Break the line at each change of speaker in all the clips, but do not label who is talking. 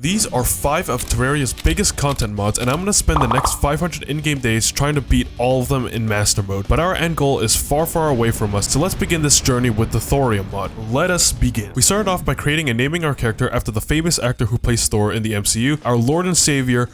These are 5 of Terraria's biggest content mods, and I'm gonna spend the next 500 in-game days trying to beat all of them in Master Mode. But our end goal is far away from us, so let's begin this journey with the Thorium mod. Let us begin. We started off by creating and naming our character after the famous actor who plays Thor in the MCU, our Lord and Savior,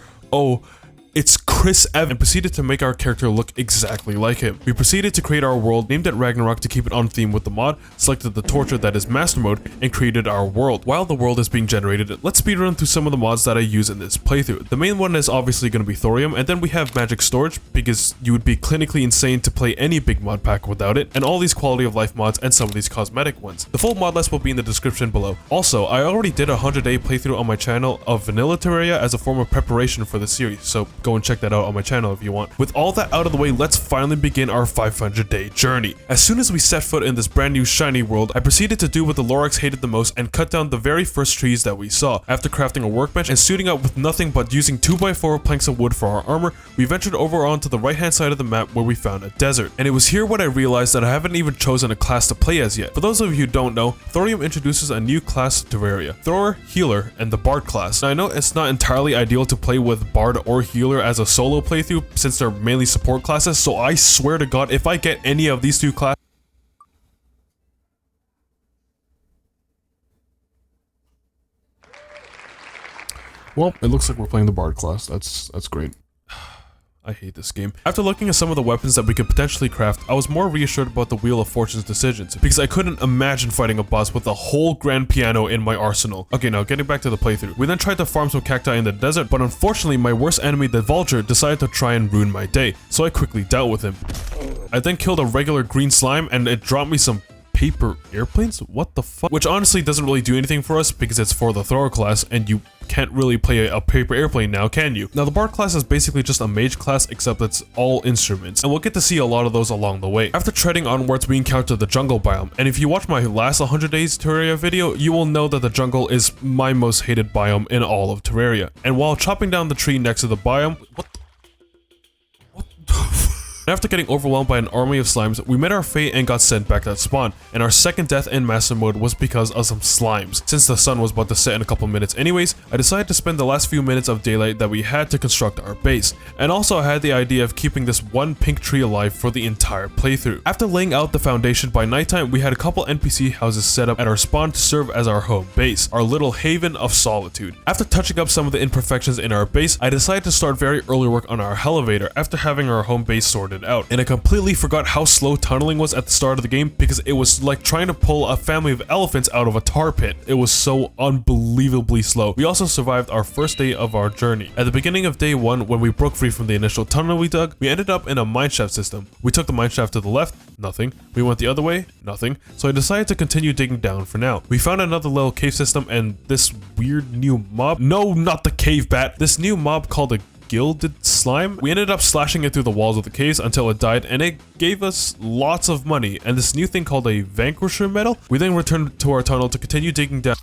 it's Chris Evans, and proceeded to make our character look exactly like him. We proceeded to create our world, named it Ragnarok to keep it on theme with the mod, selected the torture that is Master Mode, and created our world. While the world is being generated, let's speedrun through some of the mods that I use in this playthrough. The main one is obviously going to be Thorium, and then we have magic storage, because you would be clinically insane to play any big mod pack without it, and all these quality of life mods and some of these cosmetic ones. The full mod list will be in the description below. Also, I already did a 100-day playthrough on my channel of Vanilla Terraria as a form of preparation for the series, so go and check that out on my channel if you want. With all that out of the way, let's finally begin our 500-day journey. As soon as we set foot in this brand new shiny world, I proceeded to do what the Lorax hated the most and cut down the very first trees that we saw. After crafting a workbench and suiting up with nothing but using 2x4 planks of wood for our armor, we ventured over onto the right hand side of the map where we found a desert. And it was here when I realized that I haven't even chosen a class to play as yet. For those of you who don't know, Thorium introduces a new class to Terraria: Thrower, Healer, and the Bard class. Now I know it's not entirely ideal to play with Bard or Healer as a solo playthrough since they're mainly support classes, so I swear to God, if I get any of these two classes, well, it looks like we're playing the Bard class. That's great. I hate this game. After looking at some of the weapons that we could potentially craft, I was more reassured about the Wheel of Fortune's decisions, because I couldn't imagine fighting a boss with a whole grand piano in my arsenal. Okay, now getting back to the playthrough. We then tried to farm some cacti in the desert, but unfortunately my worst enemy, the Vulture, decided to try and ruin my day, so I quickly dealt with him. I then killed a regular green slime, and it dropped me some paper airplanes? What the fuck? Which honestly doesn't really do anything for us because it's for the Thrower class, and you can't really play a paper airplane now, can you? Now the Bard class is basically just a mage class, except it's all instruments, and we'll get to see a lot of those along the way. After treading onwards, we encountered the jungle biome, and if you watch my last 100 days Terraria video, you will know that the jungle is my most hated biome in all of Terraria. And while chopping down the tree next to the biome, after getting overwhelmed by an army of slimes, we met our fate and got sent back to spawn, and our second death in Master Mode was because of some slimes. Since the sun was about to set in a couple minutes anyways, I decided to spend the last few minutes of daylight that we had to construct our base, and also I had the idea of keeping this one pink tree alive for the entire playthrough. After laying out the foundation by nighttime, we had a couple NPC houses set up at our spawn to serve as our home base, our little haven of solitude. After touching up some of the imperfections in our base, I decided to start very early work on our elevator after having our home base sorted out, and I completely forgot how slow tunneling was at the start of the game because it was like trying to pull a family of elephants out of a tar pit. It was so unbelievably slow. We also survived our first day of our journey. At the beginning of day 1, when we broke free from the initial tunnel we dug, we ended up in a mineshaft system. We took the mineshaft to the left, nothing. We went the other way, nothing. So I decided to continue digging down for now. We found another little cave system and this weird new mob. No, not the cave bat. This new mob called a gilded slime. We ended up slashing it through the walls of the caves until it died, and it gave us lots of money and this new thing called a Vanquisher medal. We then returned to our tunnel to continue digging down.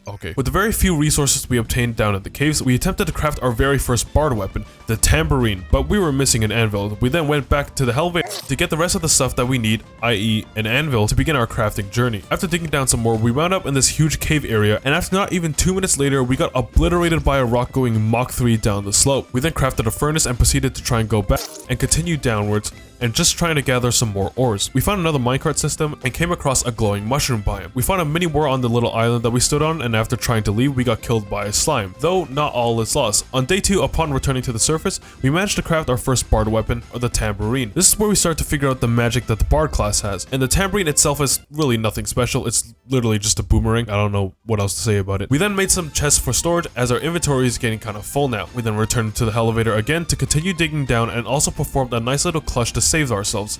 Okay. With the very few resources we obtained down in the caves, we attempted to craft our very first bard weapon, the tambourine, but we were missing an anvil. We then went back to the elevator to get the rest of the stuff that we need, i.e. an anvil, to begin our crafting journey. After digging down some more, we wound up in this huge cave area, and after not even 2 minutes later, we got obliterated by a rock going Mach 3 down the slope. We then crafted a furnace and proceeded to try and go back and continue downwards, and just trying to gather some more ores. We found another minecart system and came across a glowing mushroom biome. We found a mini war on the little island that we stood on, and after trying to leave, we got killed by a slime. Though not all is lost. On day 2, upon returning to the surface, we managed to craft our first bard weapon, or the tambourine. This is where we start to figure out the magic that the bard class has, and the tambourine itself is really nothing special. It's literally just a boomerang. I don't know what else to say about it. We then made some chests for storage as our inventory is getting kind of full now. We then returned to the elevator again to continue digging down and also performed a nice little clutch to save ourselves.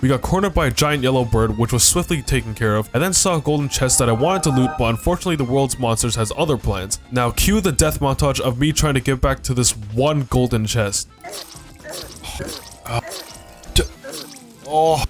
We got cornered by a giant yellow bird, which was swiftly taken care of. I then saw a golden chest that I wanted to loot, but unfortunately the world's monsters has other plans. Now cue the death montage of me trying to get back to this one golden chest. What?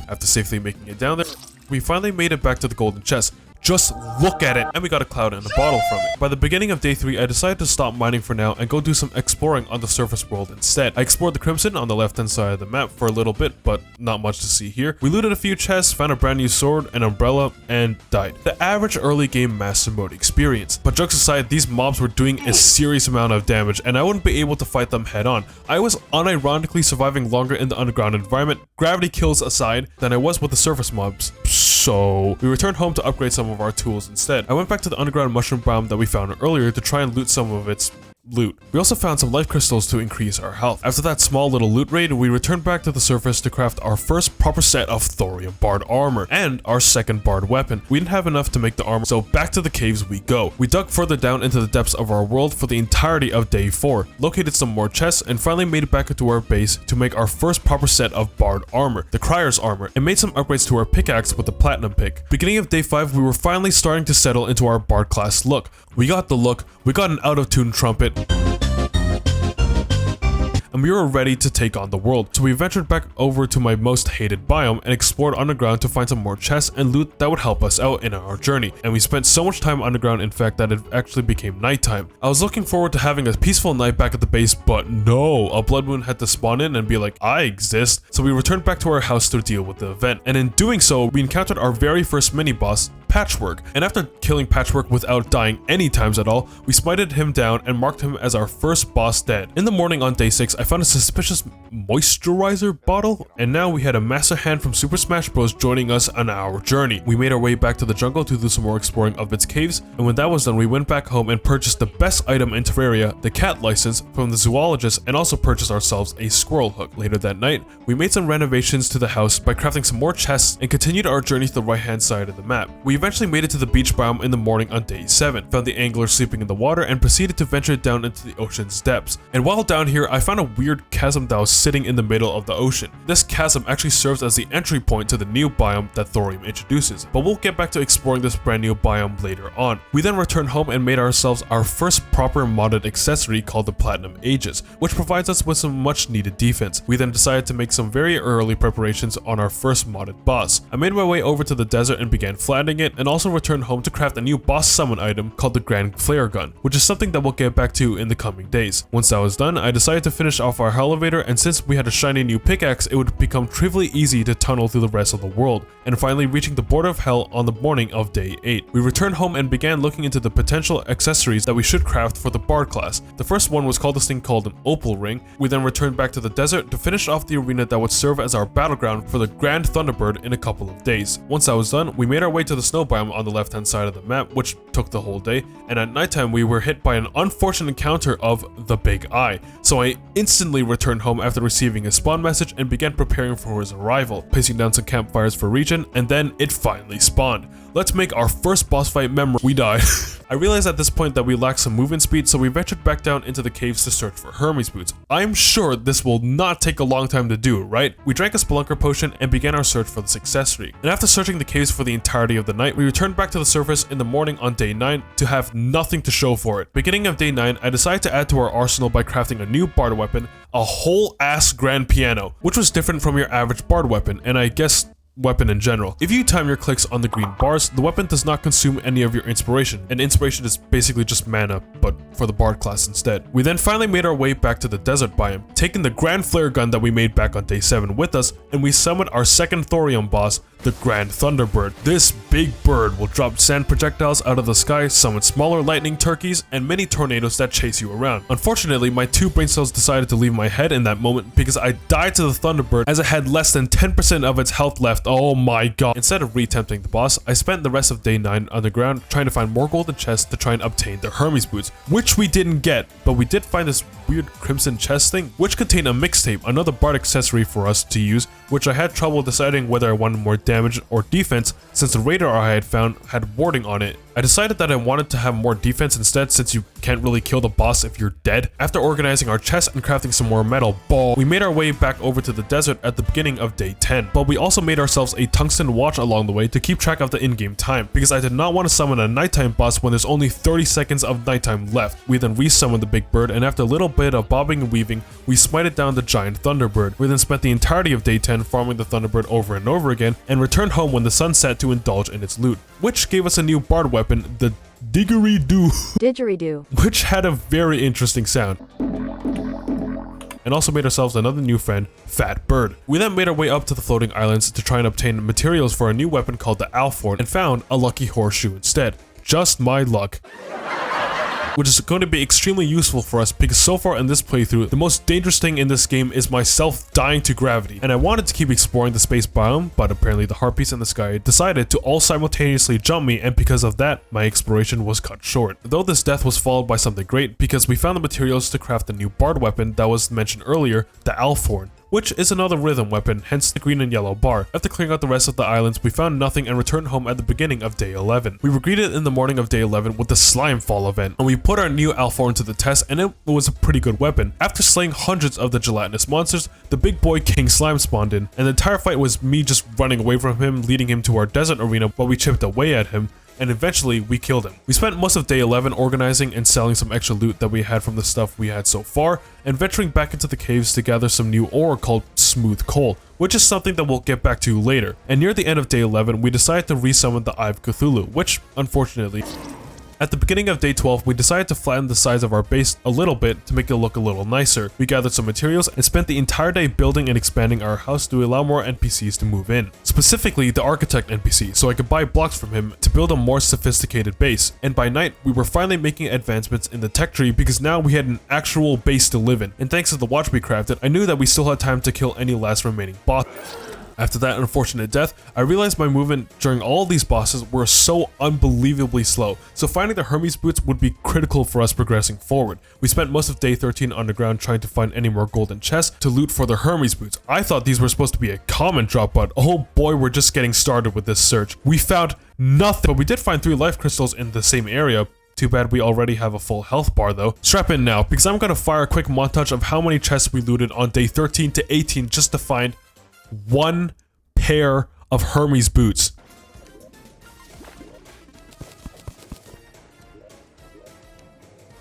After safely making it down there, we finally made it back to the golden chest. Just look at it. And we got a cloud and a bottle from it. By the beginning of day 3, I decided to stop mining for now and go do some exploring on the surface world instead. I explored the Crimson on the left hand side of the map for a little bit, but not much to see here. We looted a few chests, found a brand new sword, an umbrella, and died. The average early game Master Mode experience. But jokes aside, these mobs were doing a serious amount of damage and I wouldn't be able to fight them head on. I was unironically surviving longer in the underground environment, gravity kills aside, than I was with the surface mobs. So we returned home to upgrade some of our tools instead. I went back to the underground mushroom biome that we found earlier to try and loot some of its loot. We also found some life crystals to increase our health. After that small little loot raid, we returned back to the surface to craft our first proper set of Thorium Bard armor and our second Bard weapon. We didn't have enough to make the armor, so back to the caves we go. We dug further down into the depths of our world for the entirety of day 4, located some more chests, and finally made it back into our base to make our first proper set of Bard armor, the Crier's armor, and made some upgrades to our pickaxe with the platinum pick. Beginning of day 5, we were finally starting to settle into our Bard class look. We got the look, we got an out-of-tune trumpet, and we were ready to take on the world. So we ventured back over to my most hated biome and explored underground to find some more chests and loot that would help us out in our journey. And we spent so much time underground in fact that it actually became nighttime. I was looking forward to having a peaceful night back at the base, but no, a blood moon had to spawn in and be like, I exist. So we returned back to our house to deal with the event. And in doing so, we encountered our very first mini boss, Patchwork, and after killing Patchwork without dying any times at all, we smited him down and marked him as our first boss dead. In the morning on day 6, I found a suspicious moisturizer bottle, and now we had a master hand from Super Smash Bros joining us on our journey. We made our way back to the jungle to do some more exploring of its caves, and when that was done, we went back home and purchased the best item in Terraria, the cat license, from the zoologist, and also purchased ourselves a squirrel hook. Later that night, we made some renovations to the house by crafting some more chests and continued our journey to the right hand side of the map. We eventually made it to the beach biome in the morning on day 7, found the angler sleeping in the water, and proceeded to venture down into the ocean's depths. And while down here, I found a weird chasm that was sitting in the middle of the ocean. This chasm actually serves as the entry point to the new biome that Thorium introduces, but we'll get back to exploring this brand new biome later on. We then returned home and made ourselves our first proper modded accessory called the Platinum Aegis, which provides us with some much needed defense. We then decided to make some very early preparations on our first modded boss. I made my way over to the desert and began flattening it, and also returned home to craft a new boss summon item called the Grand Flare Gun, which is something that we'll get back to in the coming days. Once that was done, I decided to finish off our elevator, and since we had a shiny new pickaxe, it would become trivially easy to tunnel through the rest of the world, and finally reaching the border of hell on the morning of day 8. We returned home and began looking into the potential accessories that we should craft for the Bard class. The first one was called this thing called an Opal Ring. We then returned back to the desert to finish off the arena that would serve as our battleground for the Grand Thunderbird in a couple of days. Once that was done, we made our way to the snow biome on the left hand side of the map, which took the whole day, and at nighttime we were hit by an unfortunate encounter of the Big Eye. So I instantly returned home after receiving a spawn message and began preparing for his arrival, placing down some campfires for region, and then it finally spawned. Let's make our first boss fight memorable. We died. I realized at this point that we lacked some movement speed, so we ventured back down into the caves to search for Hermes boots. I'm sure this will not take a long time to do, right? We drank a Spelunker potion and began our search for this accessory. And after searching the caves for the entirety of the night, we returned back to the surface in the morning on day 9 to have nothing to show for it. Beginning of day 9, I decided to add to our arsenal by crafting a new Bard weapon, a whole ass grand piano, which was different from your average Bard weapon, and I guess weapon in general. If you time your clicks on the green bars, the weapon does not consume any of your inspiration, and inspiration is basically just mana, but for the Bard class instead. We then finally made our way back to the desert biome, taking the Grand Flare Gun that we made back on day 7 with us, and we summoned our second Thorium boss, the Grand Thunderbird. This big bird will drop sand projectiles out of the sky, summon smaller lightning turkeys, and mini tornadoes that chase you around. Unfortunately, my 2 brain cells decided to leave my head in that moment because I died to the Thunderbird as it had less than 10% of its health left. Oh my god. Instead of re-tempting the boss, I spent the rest of day 9 underground trying to find more golden chests to try and obtain the Hermes boots, which we didn't get, but we did find this weird crimson chest thing, which contained a mixtape, another Bard accessory for us to use, which I had trouble deciding whether I wanted more damage or defense since the radar I had found had warding on it I decided that I wanted to have more defense instead, since you can't really kill the boss if you're dead. After organizing our chest and crafting some more metal ball, we made our way back over to the desert at the beginning of day 10. But we also made ourselves a tungsten watch along the way to keep track of the in-game time, because I did not want to summon a nighttime boss when there's only 30 seconds of nighttime left. We then re-summoned the big bird, and after a little bit of bobbing and weaving, we smited down the giant thunderbird. We then spent the entirety of day 10 farming the thunderbird over and over again, and returned home when the sun set to indulge in its loot, which gave us a new bard weapon, the Didgeridoo, which had a very interesting sound, and also made ourselves another new friend, Fat Bird. We then made our way up to the floating islands to try and obtain materials for a new weapon called the Alphorn, and found a lucky horseshoe instead. Just my luck. Which is going to be extremely useful for us, because so far in this playthrough, the most dangerous thing in this game is myself dying to gravity. And I wanted to keep exploring the space biome, but apparently the harpies in the sky decided to all simultaneously jump me, and because of that, my exploration was cut short. Though this death was followed by something great, because we found the materials to craft the new bard weapon that was mentioned earlier, the Alphorn, which is another rhythm weapon, hence the green and yellow bar. After clearing out the rest of the islands, we found nothing and returned home at the beginning of day 11. We were greeted in the morning of day 11 with the slime fall event, and we put our new Alphorn to the test, and it was a pretty good weapon. After slaying hundreds of the gelatinous monsters, the big boy King Slime spawned in, and the entire fight was me just running away from him, leading him to our desert arena while we chipped away at him, and eventually we killed him. We spent most of day 11 organizing and selling some extra loot that we had from the stuff we had so far, and venturing back into the caves to gather some new ore called smooth coal, which is something that we'll get back to later. And near the end of day 11, we decided to resummon the Eye of Cthulhu, which, unfortunately, at the beginning of day 12, we decided to flatten the size of our base a little bit to make it look a little nicer. We gathered some materials and spent the entire day building and expanding our house to allow more NPCs to move in. Specifically, the architect NPC, so I could buy blocks from him to build a more sophisticated base. And by night, we were finally making advancements in the tech tree, because now we had an actual base to live in. And thanks to the watch we crafted, I knew that we still had time to kill any last remaining boss. After that unfortunate death, I realized my movement during all these bosses were so unbelievably slow, so finding the Hermes boots would be critical for us progressing forward. We spent most of day 13 underground trying to find any more golden chests to loot for the Hermes boots. I thought these were supposed to be a common drop, but oh boy, we're just getting started with this search. We found nothing, but we did find 3 life crystals in the same area. Too bad we already have a full health bar though. Strap in now, because I'm gonna fire a quick montage of how many chests we looted on day 13 to 18 just to find 1 pair of Hermes boots.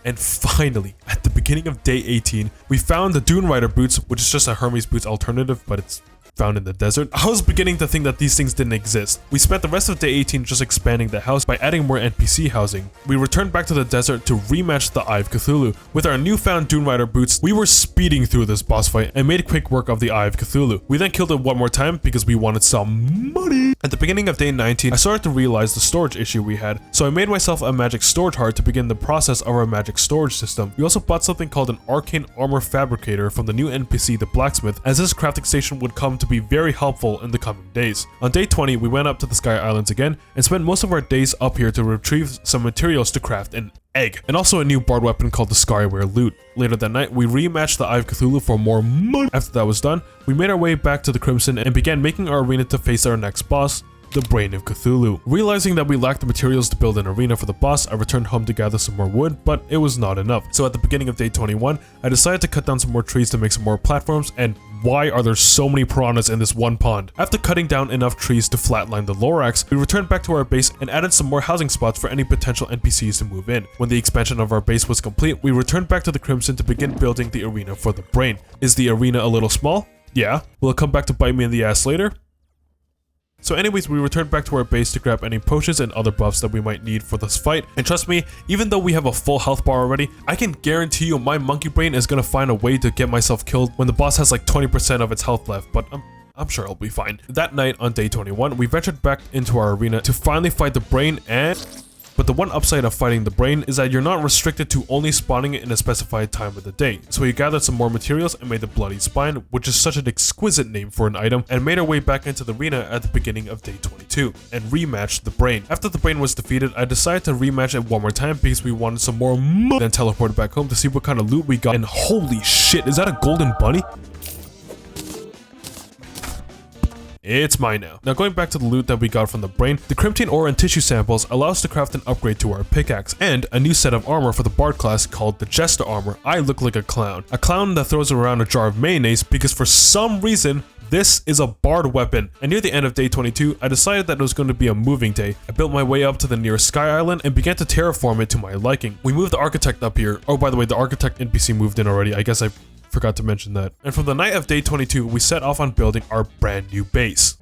And finally, at the beginning of day 18, we found the Dune Rider boots, which is just a Hermes boots alternative, but it's found in the desert. I was beginning to think that these things didn't exist. We spent the rest of day 18 just expanding the house by adding more NPC housing. We returned back to the desert to rematch the Eye of Cthulhu. With our newfound Dune Rider boots, we were speeding through this boss fight and made quick work of the Eye of Cthulhu. We then killed it one more time because we wanted some money. At the beginning of day 19, I started to realize the storage issue we had, so I made myself a magic storage heart to begin the process of our magic storage system. We also bought something called an arcane armor fabricator from the new NPC, the blacksmith, as this crafting station would come to be very helpful in the coming days. On day 20, we went up to the Sky Islands again and spent most of our days up here to retrieve some materials to craft an egg, and also a new bard weapon called the Skyware Loot. Later that night, we rematched the Eye of Cthulhu for more money. After that was done, we made our way back to the Crimson and began making our arena to face our next boss, the Brain of Cthulhu. Realizing that we lacked the materials to build an arena for the boss, I returned home to gather some more wood, but it was not enough. So at the beginning of day 21, I decided to cut down some more trees to make some more platforms, and why are there so many piranhas in this one pond? After cutting down enough trees to flatline the Lorax, we returned back to our base and added some more housing spots for any potential NPCs to move in. When the expansion of our base was complete, we returned back to the Crimson to begin building the arena for the Brain. Is the arena a little small? Yeah. Will it come back to bite me in the ass later? So anyways, we returned back to our base to grab any potions and other buffs that we might need for this fight. And trust me, even though we have a full health bar already, I can guarantee you my monkey brain is gonna find a way to get myself killed when the boss has like 20% of its health left, but I'm sure I'll be fine. That night on day 21, we ventured back into our arena to finally fight the Brain But the one upside of fighting the Brain is that you're not restricted to only spawning it in a specified time of the day. So we gathered some more materials and made the Bloody Spine, which is such an exquisite name for an item, and made our way back into the arena at the beginning of day 22, and rematched the Brain. After the Brain was defeated, I decided to rematch it one more time because we wanted some more money, then teleported back home to see what kind of loot we got, and holy shit, is that a golden bunny? it's mine now. Now going back to the loot that we got from the brain, the Crimtine ore and tissue samples allow us to craft an upgrade to our pickaxe, and a new set of armor for the bard class called the Jester armor. I look like a clown that throws around a jar of mayonnaise because for some reason, this is a bard weapon. And near the end of day 22, I decided that it was going to be a moving day. I built my way up to the nearest sky island and began to terraform it to my liking. We moved the architect up here. Oh, by the way, the architect NPC moved in already. I guess I forgot to mention that. And from the night of day 22, we set off on building our brand new base.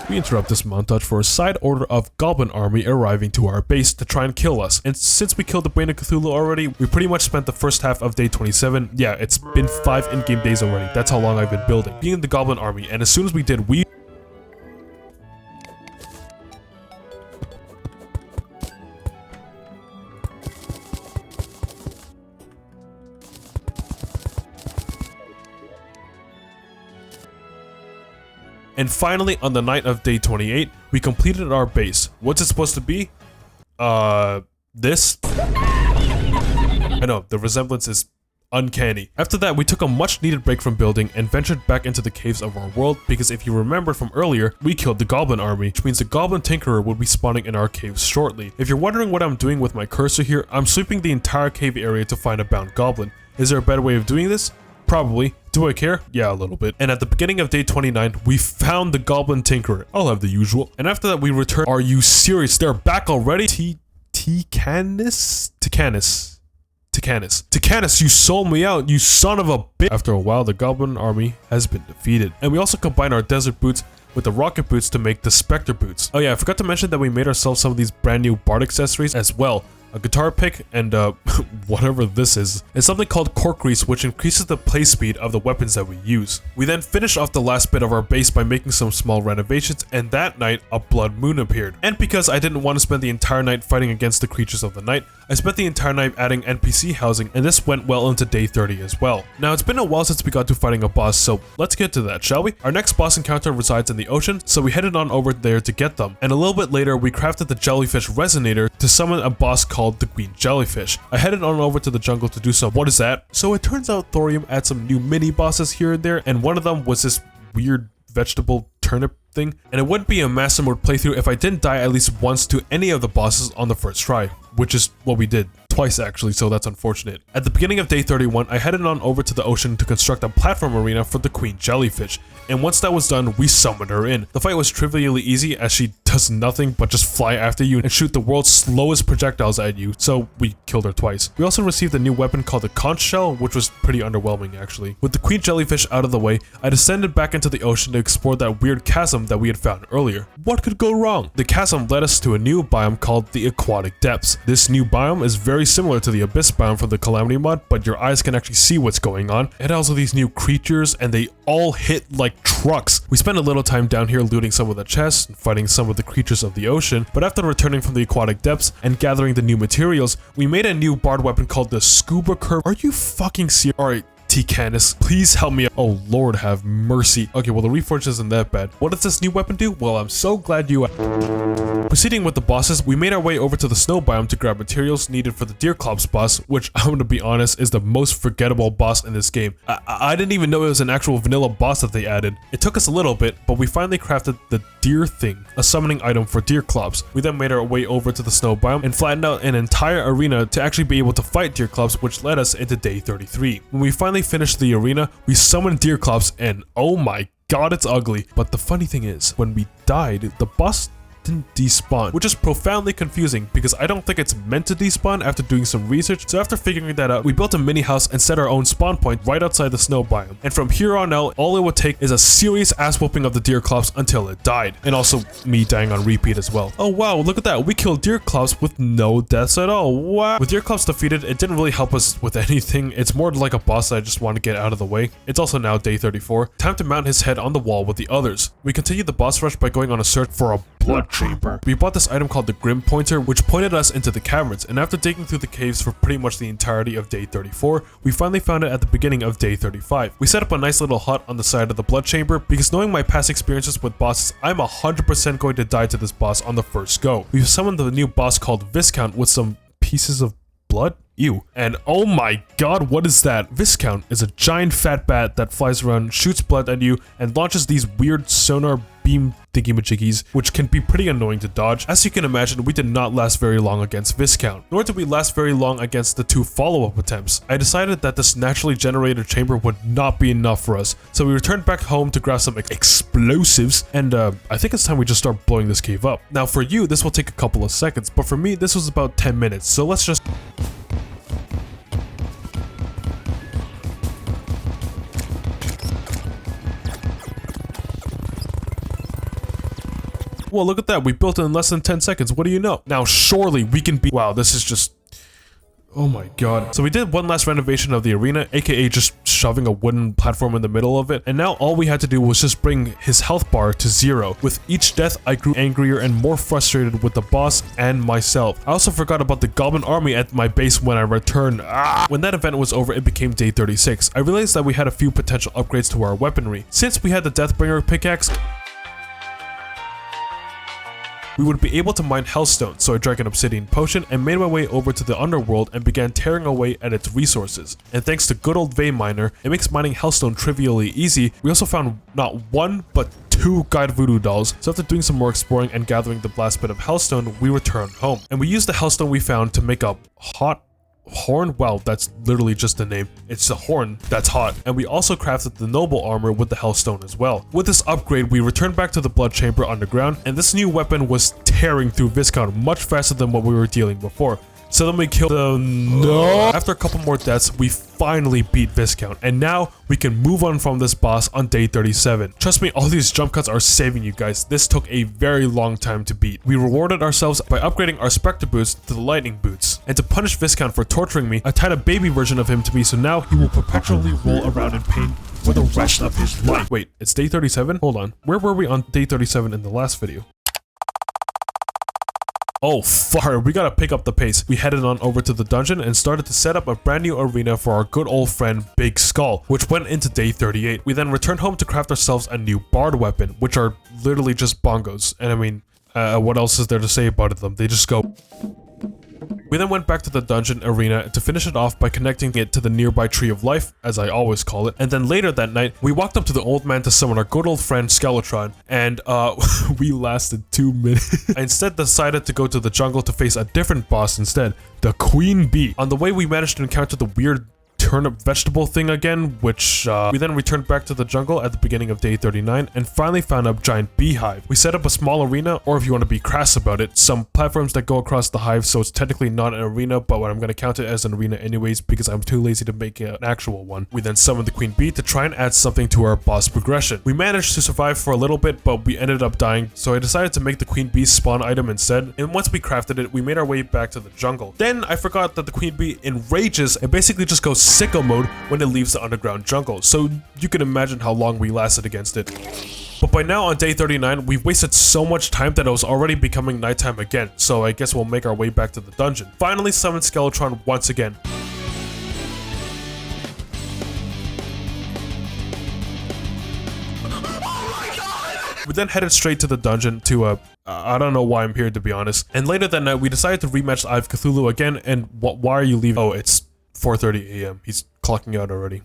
We interrupt this montage for a side order of Goblin Army arriving to our base to try and kill us. And since we killed the Brain of Cthulhu already, we pretty much spent the first half of day 27. Yeah, it's been 5 in-game days already. That's how long I've been building. Being in the Goblin Army, and as soon as we did, And finally, on the night of day 28, we completed our base. What's it supposed to be? This? I know, the resemblance is uncanny. After that, we took a much needed break from building and ventured back into the caves of our world because if you remember from earlier, we killed the Goblin Army, which means the Goblin Tinkerer will be spawning in our caves shortly. If you're wondering what I'm doing with my cursor here, I'm sweeping the entire cave area to find a bound goblin. Is there a better way of doing this? Probably. Do I care? Yeah, a little bit. And at the beginning of day 29, we found the Goblin Tinkerer. I'll have the usual. And after that, we returned. Are you serious? They're back already? Ticanus, you sold me out, you son of a bitch. After a while, the Goblin Army has been defeated. And we also combined our desert boots with the rocket boots to make the Spectre boots. Oh yeah, I forgot to mention that we made ourselves some of these brand new bard accessories as well. A guitar pick, and whatever this is. It's something called cork grease, which increases the play speed of the weapons that we use. We then finished off the last bit of our base by making some small renovations, and that night, a blood moon appeared. And because I didn't want to spend the entire night fighting against the creatures of the night, I spent the entire night adding NPC housing, and this went well into day 30 as well. Now, it's been a while since we got to fighting a boss, so let's get to that, shall we? Our next boss encounter resides in the ocean, so we headed on over there to get them. And a little bit later, we crafted the Jellyfish Resonator to summon a boss called the Queen Jellyfish. I headed on over to the jungle to do some. What is that? So it turns out Thorium adds some new mini bosses here and there, and one of them was this weird vegetable turnip thing. And it wouldn't be a Master Mode playthrough if I didn't die at least once to any of the bosses on the first try, which is what we did. Twice actually, so that's unfortunate. At the beginning of day 31, I headed on over to the ocean to construct a platform arena for the Queen Jellyfish, and once that was done, we summoned her in. The fight was trivially easy as she does nothing but just fly after you and shoot the world's slowest projectiles at you, so we killed her twice. We also received a new weapon called the Conch Shell, which was pretty underwhelming actually. With the Queen Jellyfish out of the way, I descended back into the ocean to explore that weird chasm that we had found earlier. What could go wrong? The chasm led us to a new biome called the Aquatic Depths. This new biome is very similar to the Abyss biome from the Calamity mod, but your eyes can actually see what's going on. It has all these new creatures and they all hit like trucks. We spent a little time down here looting some of the chests and fighting some of the creatures of the ocean, but after returning from the Aquatic Depths and gathering the new materials, we made a new bard weapon called the Scuba Curve. Are you fucking serious? Alright, Ticanus, please help me out. Oh Lord have mercy. Okay, well the Reforged isn't that bad. What does this new weapon do? Well, I'm so glad you Proceeding with the bosses, we made our way over to the snow biome to grab materials needed for the Deerclops boss, which I'm gonna be honest is the most forgettable boss in this game. I didn't even know it was an actual vanilla boss that they added. It took us a little bit, but we finally crafted the Deer Thing, a summoning item for Deerclops. We then made our way over to the snow biome and flattened out an entire arena to actually be able to fight Deerclops, which led us into day 33. When we finally finished the arena, we summoned Deerclops and oh my god, it's ugly. But the funny thing is, when we died, the boss didn't despawn, which is profoundly confusing because I don't think it's meant to despawn after doing some research. So after figuring that out, we built a mini house and set our own spawn point right outside the snow biome. And from here on out, all it would take is a serious ass whooping of the Deerclops until it died. And also me dying on repeat as well. Oh wow, look at that. We killed Deerclops with no deaths at all. Wow. With Deerclops defeated, it didn't really help us with anything. It's more like a boss that I just want to get out of the way. It's also now day 34. Time to mount his head on the wall with the others. We continued the boss rush by going on a search for a blood chamber. We bought this item called the Grim Pointer, which pointed us into the caverns, and after digging through the caves for pretty much the entirety of day 34, we finally found it at the beginning of day 35. We set up a nice little hut on the side of the blood chamber because knowing my past experiences with bosses, I'm 100% going to die to this boss on the first go. We've summoned the new boss called Viscount with some pieces of blood? Ew. And oh my god, what is that? Viscount is a giant fat bat that flies around, shoots blood at you, and launches these weird sonar beam thingy-majiggies, which can be pretty annoying to dodge. As you can imagine, we did not last very long against Viscount, nor did we last very long against the 2 follow-up attempts. I decided that this naturally generated chamber would not be enough for us, so we returned back home to grab some explosives, and I think it's time we just start blowing this cave up. Now for you, this will take a couple of seconds, but for me, this was about 10 minutes, so let's just... Well, look at that. We built it in less than 10 seconds. What do you know? Now, surely we can be... Wow, this is just... Oh my god. So we did one last renovation of the arena, aka just shoving a wooden platform in the middle of it. And now all we had to do was just bring his health bar to 0. With each death, I grew angrier and more frustrated with the boss and myself. I also forgot about the goblin army at my base when I returned. When that event was over, it became day 36. I realized that we had a few potential upgrades to our weaponry. Since we had the Deathbringer pickaxe, we would be able to mine hellstone, so I drank an obsidian potion and made my way over to the underworld and began tearing away at its resources. And thanks to good old Vein Miner, it makes mining hellstone trivially easy. We also found not 1, but 2 guide voodoo dolls, so after doing some more exploring and gathering the last bit of hellstone, we returned home. And we used the hellstone we found to make a hot horn? Well, that's literally just the name. It's a horn that's hot. And we also crafted the noble armor with the hellstone as well. With this upgrade, we returned back to the blood chamber underground, and this new weapon was tearing through Viscount much faster than what we were dealing before. So then we killed the... No! After a couple more deaths, we finally beat Viscount, and now we can move on from this boss on day 37. Trust me, all these jump cuts are saving you guys. This took a very long time to beat. We rewarded ourselves by upgrading our Spectre boots to the lightning boots. And to punish Viscount for torturing me, I tied a baby version of him to me, so now he will perpetually roll around in pain for the rest of his life. Wait, it's day 37? Hold on. Where were we on day 37 in the last video? Oh, far, we gotta pick up the pace. We headed on over to the dungeon and started to set up a brand new arena for our good old friend Big Skull, which went into day 38. We then returned home to craft ourselves a new bard weapon, which are literally just bongos. And I mean, what else is there to say about them? They just go... We then went back to the dungeon arena to finish it off by connecting it to the nearby Tree of Life, as I always call it, and then later that night, we walked up to the old man to summon our good old friend Skeletron, and we lasted 2 minutes. I instead decided to go to the jungle to face a different boss instead, the Queen Bee. On the way, we managed to encounter the weird turnip vegetable thing again, which we then returned back to the jungle at the beginning of day 39 and finally found a giant beehive. We set up a small arena, or if you want to be crass about it, some platforms that go across the hive, so it's technically not an arena, but I'm going to count it as an arena anyways because I'm too lazy to make an actual one. We then summoned the Queen Bee to try and add something to our boss progression. We managed to survive for a little bit, but we ended up dying, so I decided to make the Queen Bee spawn item instead, and once we crafted it, we made our way back to the jungle. Then I forgot that the Queen Bee enrages and basically just goes sicko mode when it leaves the underground jungle, so you can imagine how long we lasted against it. But by now on day 39, we've wasted so much time that it was already becoming nighttime again, so I guess we'll make our way back to the dungeon. Finally summoned Skeletron once again. We then headed straight to the dungeon to I don't know why I'm here, to be honest. And later that night, we decided to rematch Eye of Cthulhu again, and why are you leaving? Oh, it's 4:30 a.m. He's clocking out already.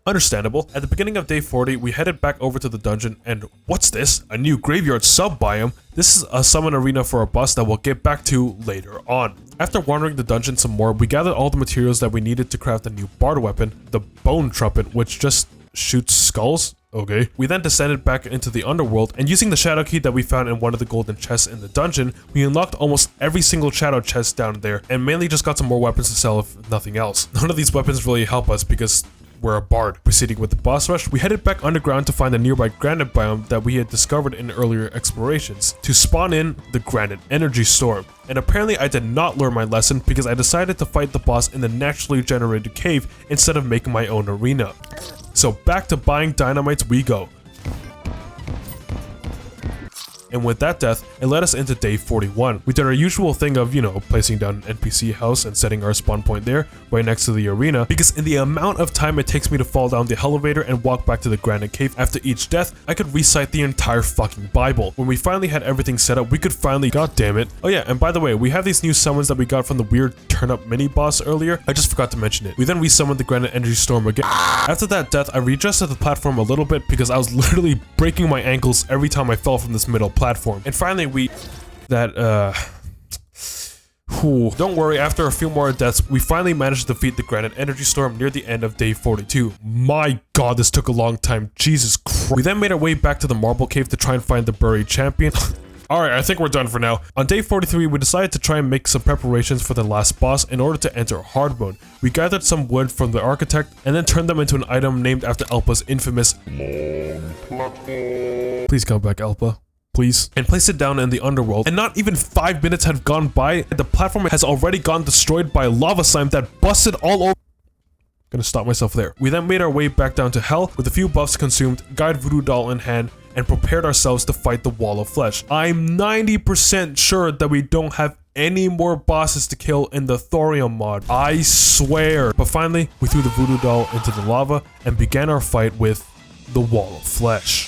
Understandable. At the beginning of day 40, we headed back over to the dungeon, and what's this? A new graveyard sub-biome? This is a summon arena for a boss that we'll get back to later on. After wandering the dungeon some more, we gathered all the materials that we needed to craft a new bard weapon, the Bone Trumpet, which just shoots skulls. Okay. We then descended back into the underworld, and using the shadow key that we found in one of the golden chests in the dungeon, we unlocked almost every single shadow chest down there, and mainly just got some more weapons to sell if nothing else. None of these weapons really help us because we're a bard. Proceeding with the boss rush, we headed back underground to find the nearby granite biome that we had discovered in earlier explorations, to spawn in the granite energy storm. And apparently I did not learn my lesson because I decided to fight the boss in the naturally generated cave instead of making my own arena. So back to buying dynamites we go. And with that death, it led us into day 41. We did our usual thing of, you know, placing down an NPC house and setting our spawn point there, right next to the arena, because in the amount of time it takes me to fall down the elevator and walk back to the granite cave after each death, I could recite the entire fucking Bible. When we finally had everything set up, we could finally, god damn it. Oh yeah, and by the way, we have these new summons that we got from the weird turn-up mini-boss earlier. I just forgot to mention it. We then resummoned the granite energy storm again. After that death, I readjusted the platform a little bit because I was literally breaking my ankles every time I fell from this middle platform. And finally don't worry, after a few more deaths, we finally managed to defeat the granite energy storm near the end of day 42. My god, this took a long time. Jesus Christ. We then made our way back to the marble cave to try and find the buried champion. Alright, I think we're done for now. On day 43, we decided to try and make some preparations for the last boss in order to enter hard mode. We gathered some wood from the architect and then turned them into an item named after Elppa's infamous long platform. Please come back, Elppa. Please. And place it down in the underworld. And not even 5 minutes had gone by, and the platform has already gone destroyed by a lava slime that busted all over. Gonna stop myself there. We then made our way back down to hell with a few buffs consumed, guide voodoo doll in hand, and prepared ourselves to fight the wall of flesh. I'm 90% sure that we don't have any more bosses to kill in the Thorium mod. I swear. But finally, we threw the voodoo doll into the lava and began our fight with the wall of flesh.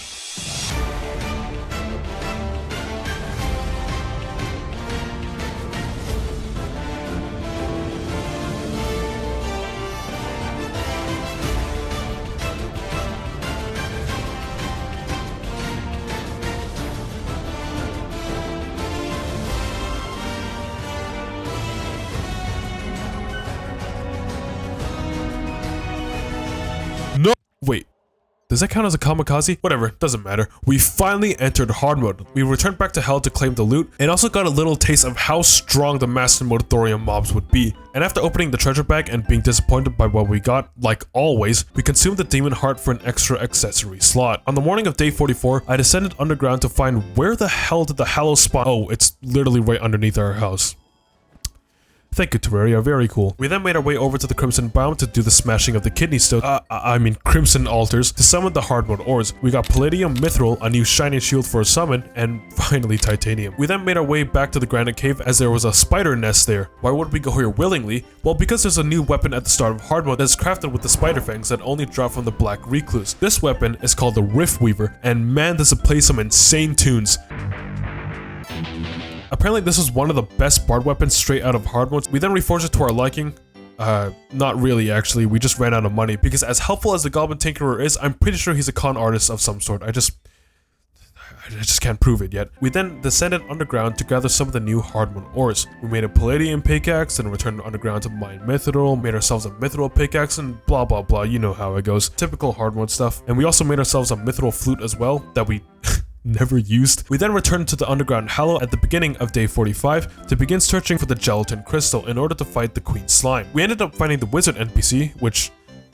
No! Wait. Does that count as a kamikaze? Whatever, doesn't matter. We finally entered hard mode. We returned back to hell to claim the loot, and also got a little taste of how strong the Master Mode Thorium mobs would be. And after opening the treasure bag and being disappointed by what we got, like always, we consumed the demon heart for an extra accessory slot. On the morning of day 44, I descended underground to find where the hell did the Hallow spawn. Oh, it's literally right underneath our house. Thank you, Terraria, very cool. We then made our way over to the Crimson Biome to do the smashing of the kidney stone, Crimson altars, to summon the hard mode ores. We got Palladium, Mithril, a new shiny shield for a summon, and finally Titanium. We then made our way back to the Granite Cave as there was a spider nest there. Why would we go here willingly? Well, because there's a new weapon at the start of hard mode that's crafted with the spider fangs that only drop from the Black Recluse. This weapon is called the Rift Weaver, and man does it play some insane tunes. Apparently this is one of the best bard weapons straight out of hard mode. We then reforged it to our liking. Not really actually, we just ran out of money because as helpful as the Goblin Tinkerer is, I'm pretty sure he's a con artist of some sort. I just can't prove it yet. We then descended underground to gather some of the new hard mode ores. We made a Palladium pickaxe and returned underground to mine Mithril, made ourselves a Mithril pickaxe and blah blah blah, you know how it goes. Typical hard mode stuff. And we also made ourselves a Mithril flute as well that we never used. We then returned to the underground Hallow at the beginning of day 45 to begin searching for the gelatin crystal in order to fight the Queen Slime. We ended up finding the wizard NPC, which,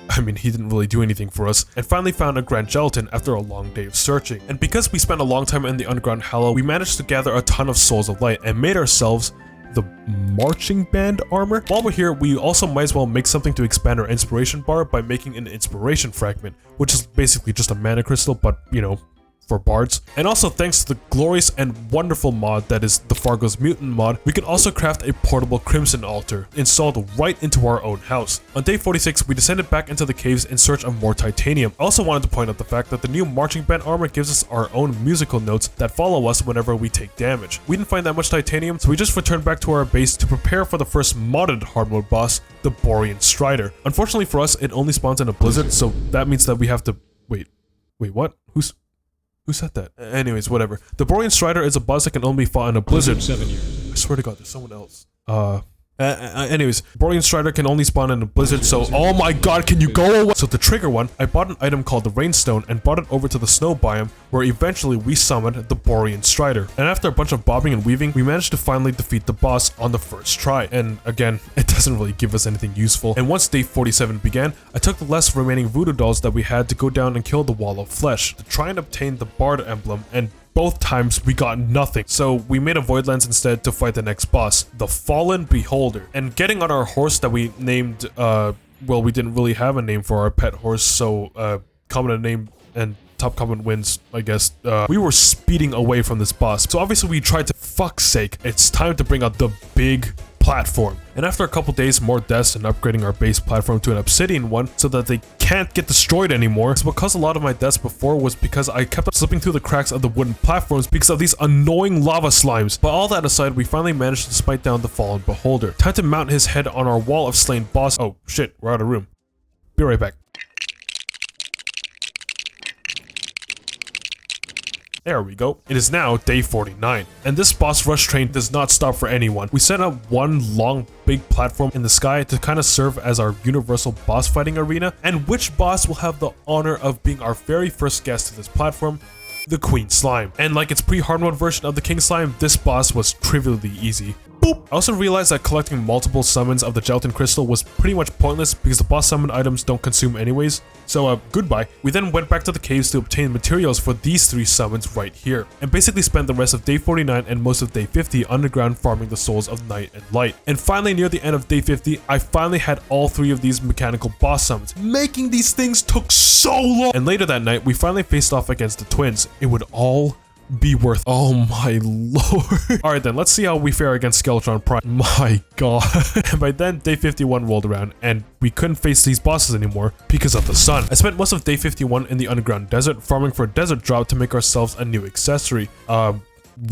I mean, he didn't really do anything for us, and finally found a Grand Gelatin after a long day of searching. And because we spent a long time in the underground Hallow, we managed to gather a ton of Souls of Light and made ourselves the marching band armor. While we're here, we also might as well make something to expand our inspiration bar by making an inspiration fragment, which is basically just a mana crystal, but, you know, for bards. And also thanks to the glorious and wonderful mod that is the Fargo's Mutant mod, we can also craft a portable Crimson altar installed right into our own house. On day 46, we descended back into the caves in search of more titanium. I also wanted to point out the fact that the new marching band armor gives us our own musical notes that follow us whenever we take damage. We didn't find that much titanium, so we just returned back to our base to prepare for the first modded hard mode boss, the Borean Strider. Unfortunately for us, it only spawns in a blizzard, so that means that we have to wait, what? Who said that? Anyways, whatever. The Borean Strider is a boss that can only be fought in a blizzard.
7 years.
I swear to God, there's someone else. Anyways, Borean Strider can only spawn in a blizzard, so oh my god, can you go away? So to trigger one, I bought an item called the Rainstone and brought it over to the snow biome, where eventually we summoned the Borean Strider. And after a bunch of bobbing and weaving, we managed to finally defeat the boss on the first try. And again, it doesn't really give us anything useful. And once day 47 began, I took the last remaining voodoo dolls that we had to go down and kill the Wall of Flesh to try and obtain the Bard emblem, and both times we got nothing. So we made a Voidlands instead to fight the next boss, the Fallen Beholder. And getting on our horse that we named, well, we didn't really have a name for our pet horse, so common name and top common wins, I guess. We were speeding away from this boss. So obviously we tried to, fuck's sake, it's time to bring out the big platform. And after a couple days, more deaths, and upgrading our base platform to an obsidian one so that they can't get destroyed anymore, it's because a lot of my deaths before was because I kept slipping through the cracks of the wooden platforms because of these annoying lava slimes. But all that aside, we finally managed to smite down the Fallen Beholder. Time to mount his head on our wall of slain boss. Oh shit, we're out of room. Be right back. There we go. It is now day 49, and this boss rush train does not stop for anyone. We set up one long big platform in the sky to kind of serve as our universal boss fighting arena, and which boss will have the honor of being our very first guest to this platform? The Queen Slime. And like its pre-hard mode version of the King Slime, this boss was trivially easy. Boop! I also realized that collecting multiple summons of the Gelatin Crystal was pretty much pointless because the boss summon items don't consume anyways, so goodbye. We then went back to the caves to obtain materials for these 3 summons right here, and basically spent the rest of day 49 and most of day 50 underground farming the souls of night and light. And finally, near the end of day 50, I finally had all 3 of these mechanical boss summons. Making these things took so long! And later that night, we finally faced off against the twins. It would all be worth. Oh my lord. Alright then, let's see how we fare against Skeletron Prime. My god. And by then, day 51 rolled around, and we couldn't face these bosses anymore because of the sun. I spent most of day 51 in the underground desert, farming for a desert drop to make ourselves a new accessory.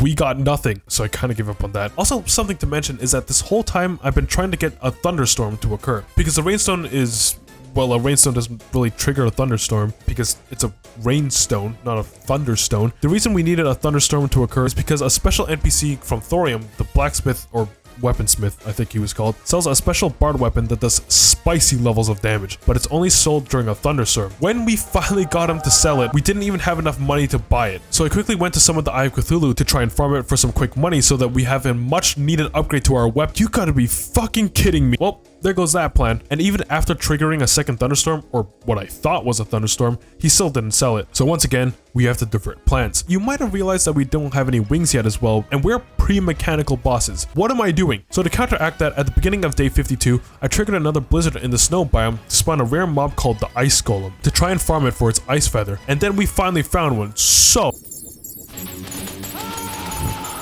We got nothing, so I kind of gave up on that. Also, something to mention is that this whole time, I've been trying to get a thunderstorm to occur, because the rainstone is, well, a rainstone doesn't really trigger a thunderstorm because it's a rainstone, not a thunderstone. The reason we needed a thunderstorm to occur is because a special NPC from Thorium, the blacksmith or weaponsmith, I think he was called, sells a special bard weapon that does spicy levels of damage, but it's only sold during a thunderstorm. When we finally got him to sell it, we didn't even have enough money to buy it. So I quickly went to summon the Eye of Cthulhu to try and farm it for some quick money so that we have a much needed upgrade to our weapon. You gotta be fucking kidding me. Well, there goes that plan. And even after triggering a second thunderstorm, or what I thought was a thunderstorm, he still didn't sell it. So once again, we have to divert plans. You might have realized that we don't have any wings yet as well, and we're pre-mechanical bosses. What am I doing? So to counteract that, at the beginning of day 52, I triggered another blizzard in the snow biome to spawn a rare mob called the Ice Golem, to try and farm it for its ice feather. And then we finally found one. So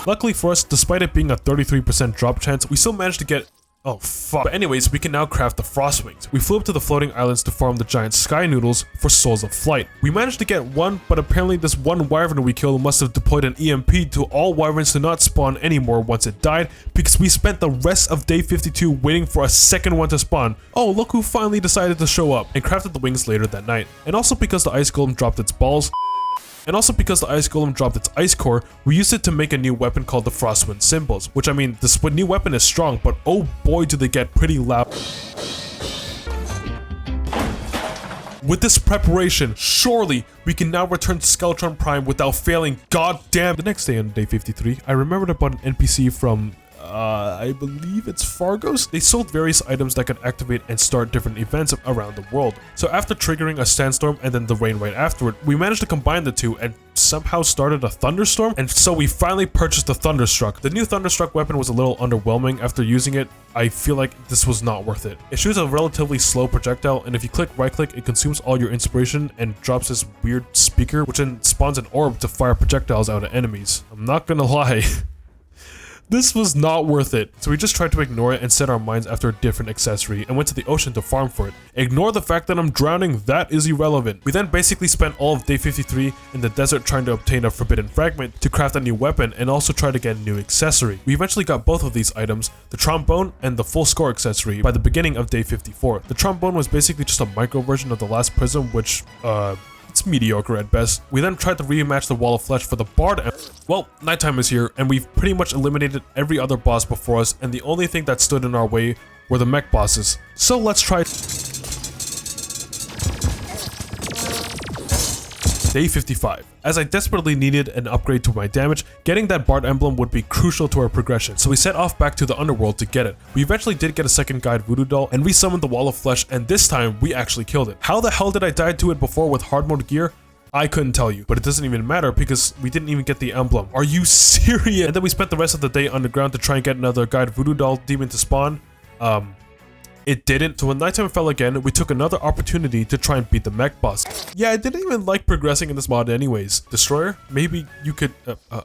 luckily for us, despite it being a 33% drop chance, we still managed to get... Oh fuck. But anyways, we can now craft the Frost Wings. We flew up to the floating islands to farm the giant sky noodles for souls of flight. We managed to get one, but apparently this one wyvern we killed must have deployed an EMP to all wyverns to not spawn anymore once it died, because we spent the rest of day 52 waiting for a second one to spawn. Oh, look who finally decided to show up, and crafted the wings later that night. And also because the Ice Golem dropped its balls, and also because the Ice Golem dropped its Ice Core, we used it to make a new weapon called the Frostwind Symbols, which I mean, this new weapon is strong, but oh boy do they get pretty loud. With this preparation, surely we can now return to Skeletron Prime without failing. God damn. The next day on day 53, I remembered about an NPC from I believe it's Fargos. They sold various items that could activate and start different events around the world. So after triggering a sandstorm and then the rain right afterward, we managed to combine the two and somehow started a thunderstorm, and so we finally purchased the Thunderstruck. The new Thunderstruck weapon was a little underwhelming. After using it, I feel like this was not worth it. It shoots a relatively slow projectile, and if you click right click, it consumes all your inspiration and drops this weird speaker, which then spawns an orb to fire projectiles out at enemies. I'm not gonna lie. This was not worth it, so we just tried to ignore it and set our minds after a different accessory and went to the ocean to farm for it. Ignore the fact that I'm drowning, that is irrelevant. We then basically spent all of day 53 in the desert trying to obtain a forbidden fragment to craft a new weapon and also try to get a new accessory. We eventually got both of these items, the trombone and the full score accessory, by the beginning of day 54. The trombone was basically just a micro version of the last prism, which it's mediocre at best. We then tried to rematch the Wall of Flesh for the Bard. Well, nighttime is here, and we've pretty much eliminated every other boss before us, and the only thing that stood in our way were the mech bosses. So let's try Day 55. As I desperately needed an upgrade to my damage, getting that Bard emblem would be crucial to our progression, so we set off back to the underworld to get it. We eventually did get a second guide voodoo doll, and we summoned the Wall of Flesh, and this time we actually killed it. How the hell did I die to it before with hard mode gear? I couldn't tell you, but it doesn't even matter because we didn't even get the emblem. Are you serious? And then we spent the rest of the day underground to try and get another guide voodoo doll demon to spawn. It didn't, so when nighttime fell again, we took another opportunity to try and beat the mech boss. Yeah, I didn't even like progressing in this mod anyways. Destroyer? Maybe you could...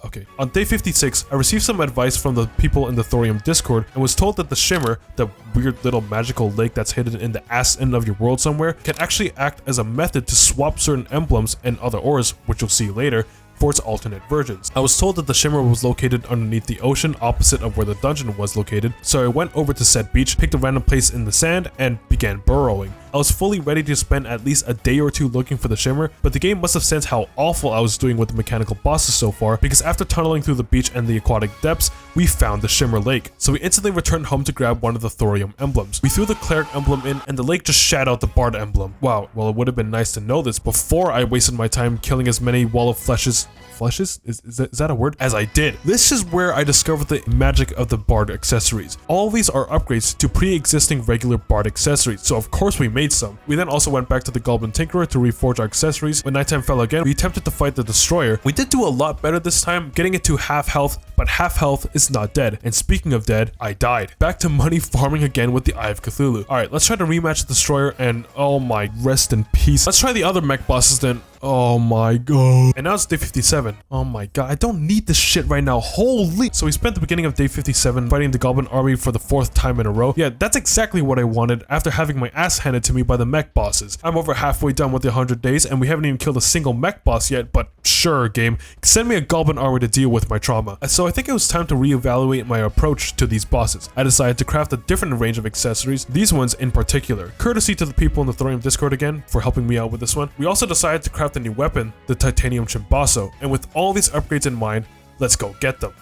okay. On day 56, I received some advice from the people in the Thorium Discord and was told that the Shimmer, the weird little magical lake that's hidden in the ass end of your world somewhere, can actually act as a method to swap certain emblems and other ores, which you'll see later, for its alternate versions. I was told that the Shimmer was located underneath the ocean opposite of where the dungeon was located, so I went over to said beach, picked a random place in the sand, and began burrowing. I was fully ready to spend at least a day or two looking for the Shimmer, but the game must have sensed how awful I was doing with the mechanical bosses so far, because after tunneling through the beach and the aquatic depths, we found the Shimmer Lake. So we instantly returned home to grab one of the Thorium emblems. We threw the Cleric emblem in, and the lake just shat out the Bard emblem. Wow, well it would have been nice to know this before I wasted my time killing as many Wall of Fleshes is that a word? As I did. This is where I discovered the magic of the Bard accessories. All these are upgrades to pre-existing regular Bard accessories, so of course we made some. We then also went back to the Goblin Tinkerer to reforge our accessories. When nighttime fell again, we attempted to fight the Destroyer. We did do a lot better this time, getting it to half health, but half health is not dead. And speaking of dead, I died. Back to money farming again with the Eye of Cthulhu. Alright, let's try to rematch the Destroyer and oh my, rest in peace. Let's try the other mech bosses then. Oh my god. And now it's day 57. Oh my god, I don't need this shit right now. Holy. So we spent the beginning of day 57 fighting the Goblin army for the 4th time in a row. Yeah, that's exactly what I wanted after having my ass handed to me by the mech bosses. I'm over halfway done with the 100 days and we haven't even killed a single mech boss yet, but sure game, send me a Goblin army to deal with my trauma. So I think it was time to reevaluate my approach to these bosses. I decided to craft a different range of accessories, these ones in particular. Courtesy to the people in the Thorium Discord again for helping me out with this one. We also decided to craft a new weapon, the Titanium Chimbasso, and with all these upgrades in mind, let's go get them.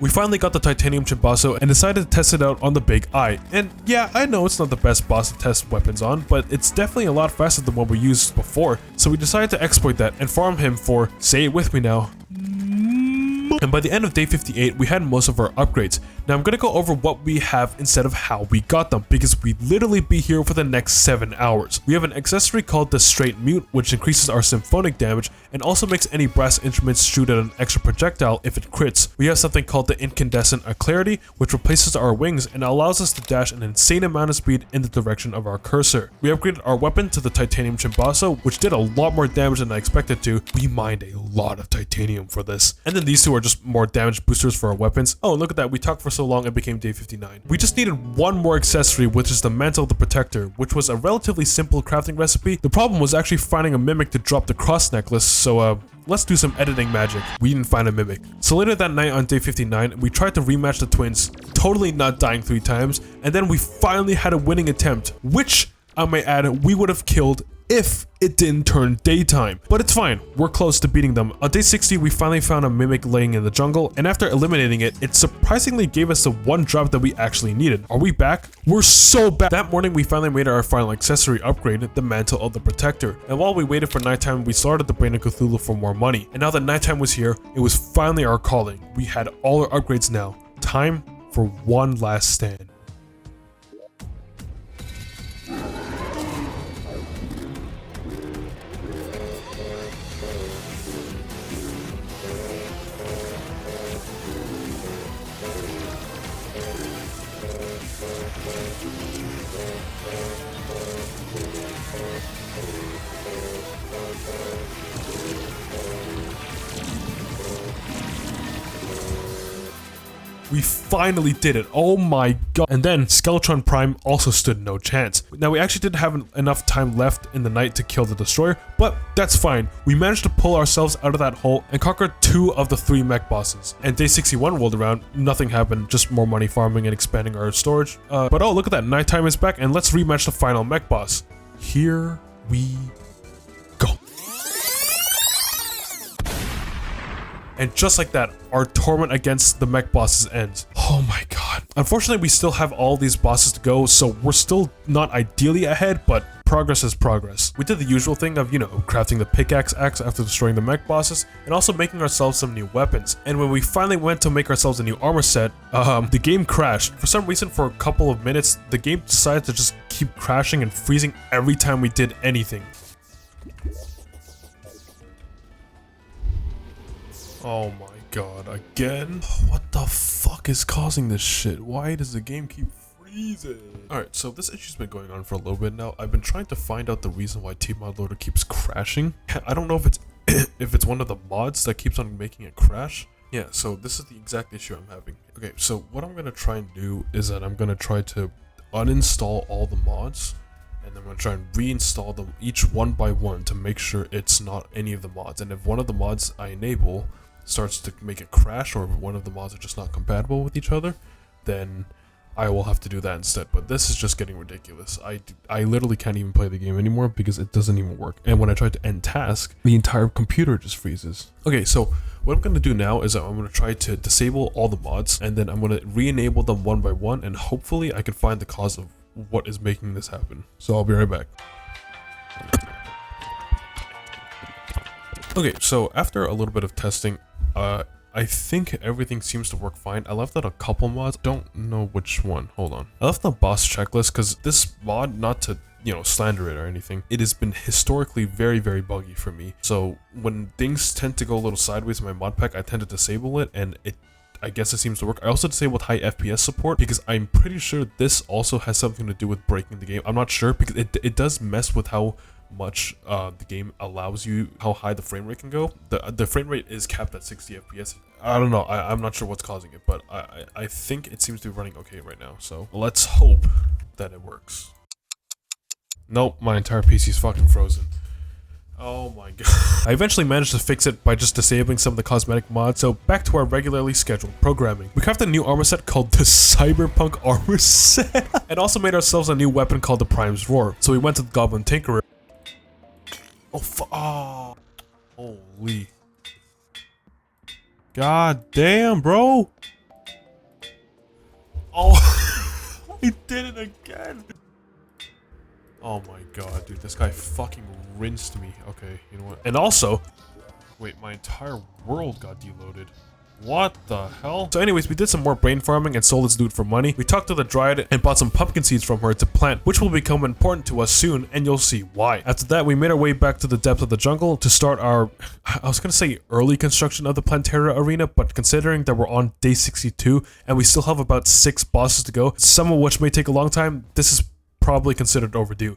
We finally got the Titanium Chimbasso and decided to test it out on the Big Eye. And yeah, I know it's not the best boss to test weapons on, but it's definitely a lot faster than what we used before, so we decided to exploit that and farm him for, say it with me now, and by the end of day 58, we had most of our upgrades. Now I'm gonna go over what we have instead of how we got them, because we'd literally be here for the next 7 hours. We have an accessory called the Straight Mute, which increases our symphonic damage and also makes any brass instruments shoot at an extra projectile if it crits. We have something called the Incandescent Clarity, which replaces our wings and allows us to dash an insane amount of speed in the direction of our cursor. We upgraded our weapon to the Titanium Chimbasso, which did a lot more damage than I expected to. We mined a lot of titanium for this. And then these two are just more damage boosters for our weapons. Oh, look at that, we talked for so long it became day 59. We just needed one more accessory, which is the Mantle of the Protector, which was a relatively simple crafting recipe. The problem was actually finding a mimic to drop the cross necklace, so let's do some editing magic. We didn't find a mimic. So later that night on day 59, we tried to rematch the twins, totally not dying 3 times, and then we finally had a winning attempt, which, I may add, we would have killed if it didn't turn daytime. But it's fine, we're close to beating them. On day 60, we finally found a mimic laying in the jungle, and after eliminating it, it surprisingly gave us the one drop that we actually needed. Are we back? We're so back! That morning, we finally made our final accessory upgrade, the Mantle of the Protector. And while we waited for nighttime, we slaughtered the Brain of Cthulhu for more money. And now that nighttime was here, it was finally our calling. We had all our upgrades now. Time for one last stand. We finally did it. Oh my god. And then Skeletron Prime also stood no chance. Now we actually didn't have enough time left in the night to kill the destroyer, but that's fine. We managed to pull ourselves out of that hole and conquer 2 of the 3 mech bosses. And day 61 rolled around, nothing happened, just more money farming and expanding our storage. But oh, look at that, nighttime is back, and let's rematch the final mech boss. Here we go. And just like that, our tournament against the mech bosses ends. Oh my god. Unfortunately, we still have all these bosses to go, so we're still not ideally ahead, but progress is progress. We did the usual thing of, you know, crafting the pickaxe axe after destroying the mech bosses, and also making ourselves some new weapons. And when we finally went to make ourselves a new armor set, the game crashed. For some reason, for a couple of minutes, the game decided to just keep crashing and freezing every time we did anything. Oh my god, again? What the fuck is causing this shit? Why does the game keep freezing? Alright, so this issue's been going on for a little bit now. I've been trying to find out the reason why Mod Loader keeps crashing. I don't know if it's if it's one of the mods that keeps on making it crash. Yeah, so this is the exact issue I'm having. Okay, so what I'm gonna try and do is that I'm gonna try to uninstall all the mods, and I'm going to try and reinstall them each one by one to make sure it's not any of the mods. And if one of the mods I enable starts to make it crash, or if one of the mods are just not compatible with each other, then I will have to do that instead. But this is just getting ridiculous. I literally can't even play the game anymore because it doesn't even work. And when I try to end task, the entire computer just freezes. Okay, so what I'm going to do now is I'm going to try to disable all the mods, and then I'm going to re-enable them one by one, and hopefully I can find the cause of what is making this happen. So I'll be right back. Okay, so after a little bit of testing, I think everything seems to work fine. I left out a couple mods, don't know which one, hold on. I left the boss checklist because this mod, not to, you know, slander it or anything, it has been historically very, very buggy for me. So when things tend to go a little sideways in my mod pack, I tend to disable it, and I guess it seems to work. I also disabled high FPS support because I'm pretty sure this also has something to do with breaking the game. I'm not sure because it does mess with how much the game allows you, how high the frame rate can go. The frame rate is capped at 60 FPS. I don't know, I'm not sure what's causing it, but I think it seems to be running okay right now, so let's hope that it works. Nope, my entire PC is fucking frozen. Oh my god. I eventually managed to fix it by just disabling some of the cosmetic mods, so back to our regularly scheduled programming. We crafted a new armor set called the Cyberpunk Armor Set, and also made ourselves a new weapon called the Prime's Roar. So we went to the Goblin Tinkerer. Oh, holy. God damn, bro. Oh, I did it again. Oh my god, dude, this guy fucking rinsed me. Okay, you know what? And also, wait, my entire world got deloaded. What the hell? So anyways, we did some more brain farming and sold its loot for money. We talked to the Dryad and bought some pumpkin seeds from her to plant, which will become important to us soon, and you'll see why. After that, we made our way back to the depths of the jungle to start our, I was gonna say early construction of the Plantera arena, but considering that we're on day 62 and we still have about 6 bosses to go, some of which may take a long time, this is probably considered overdue.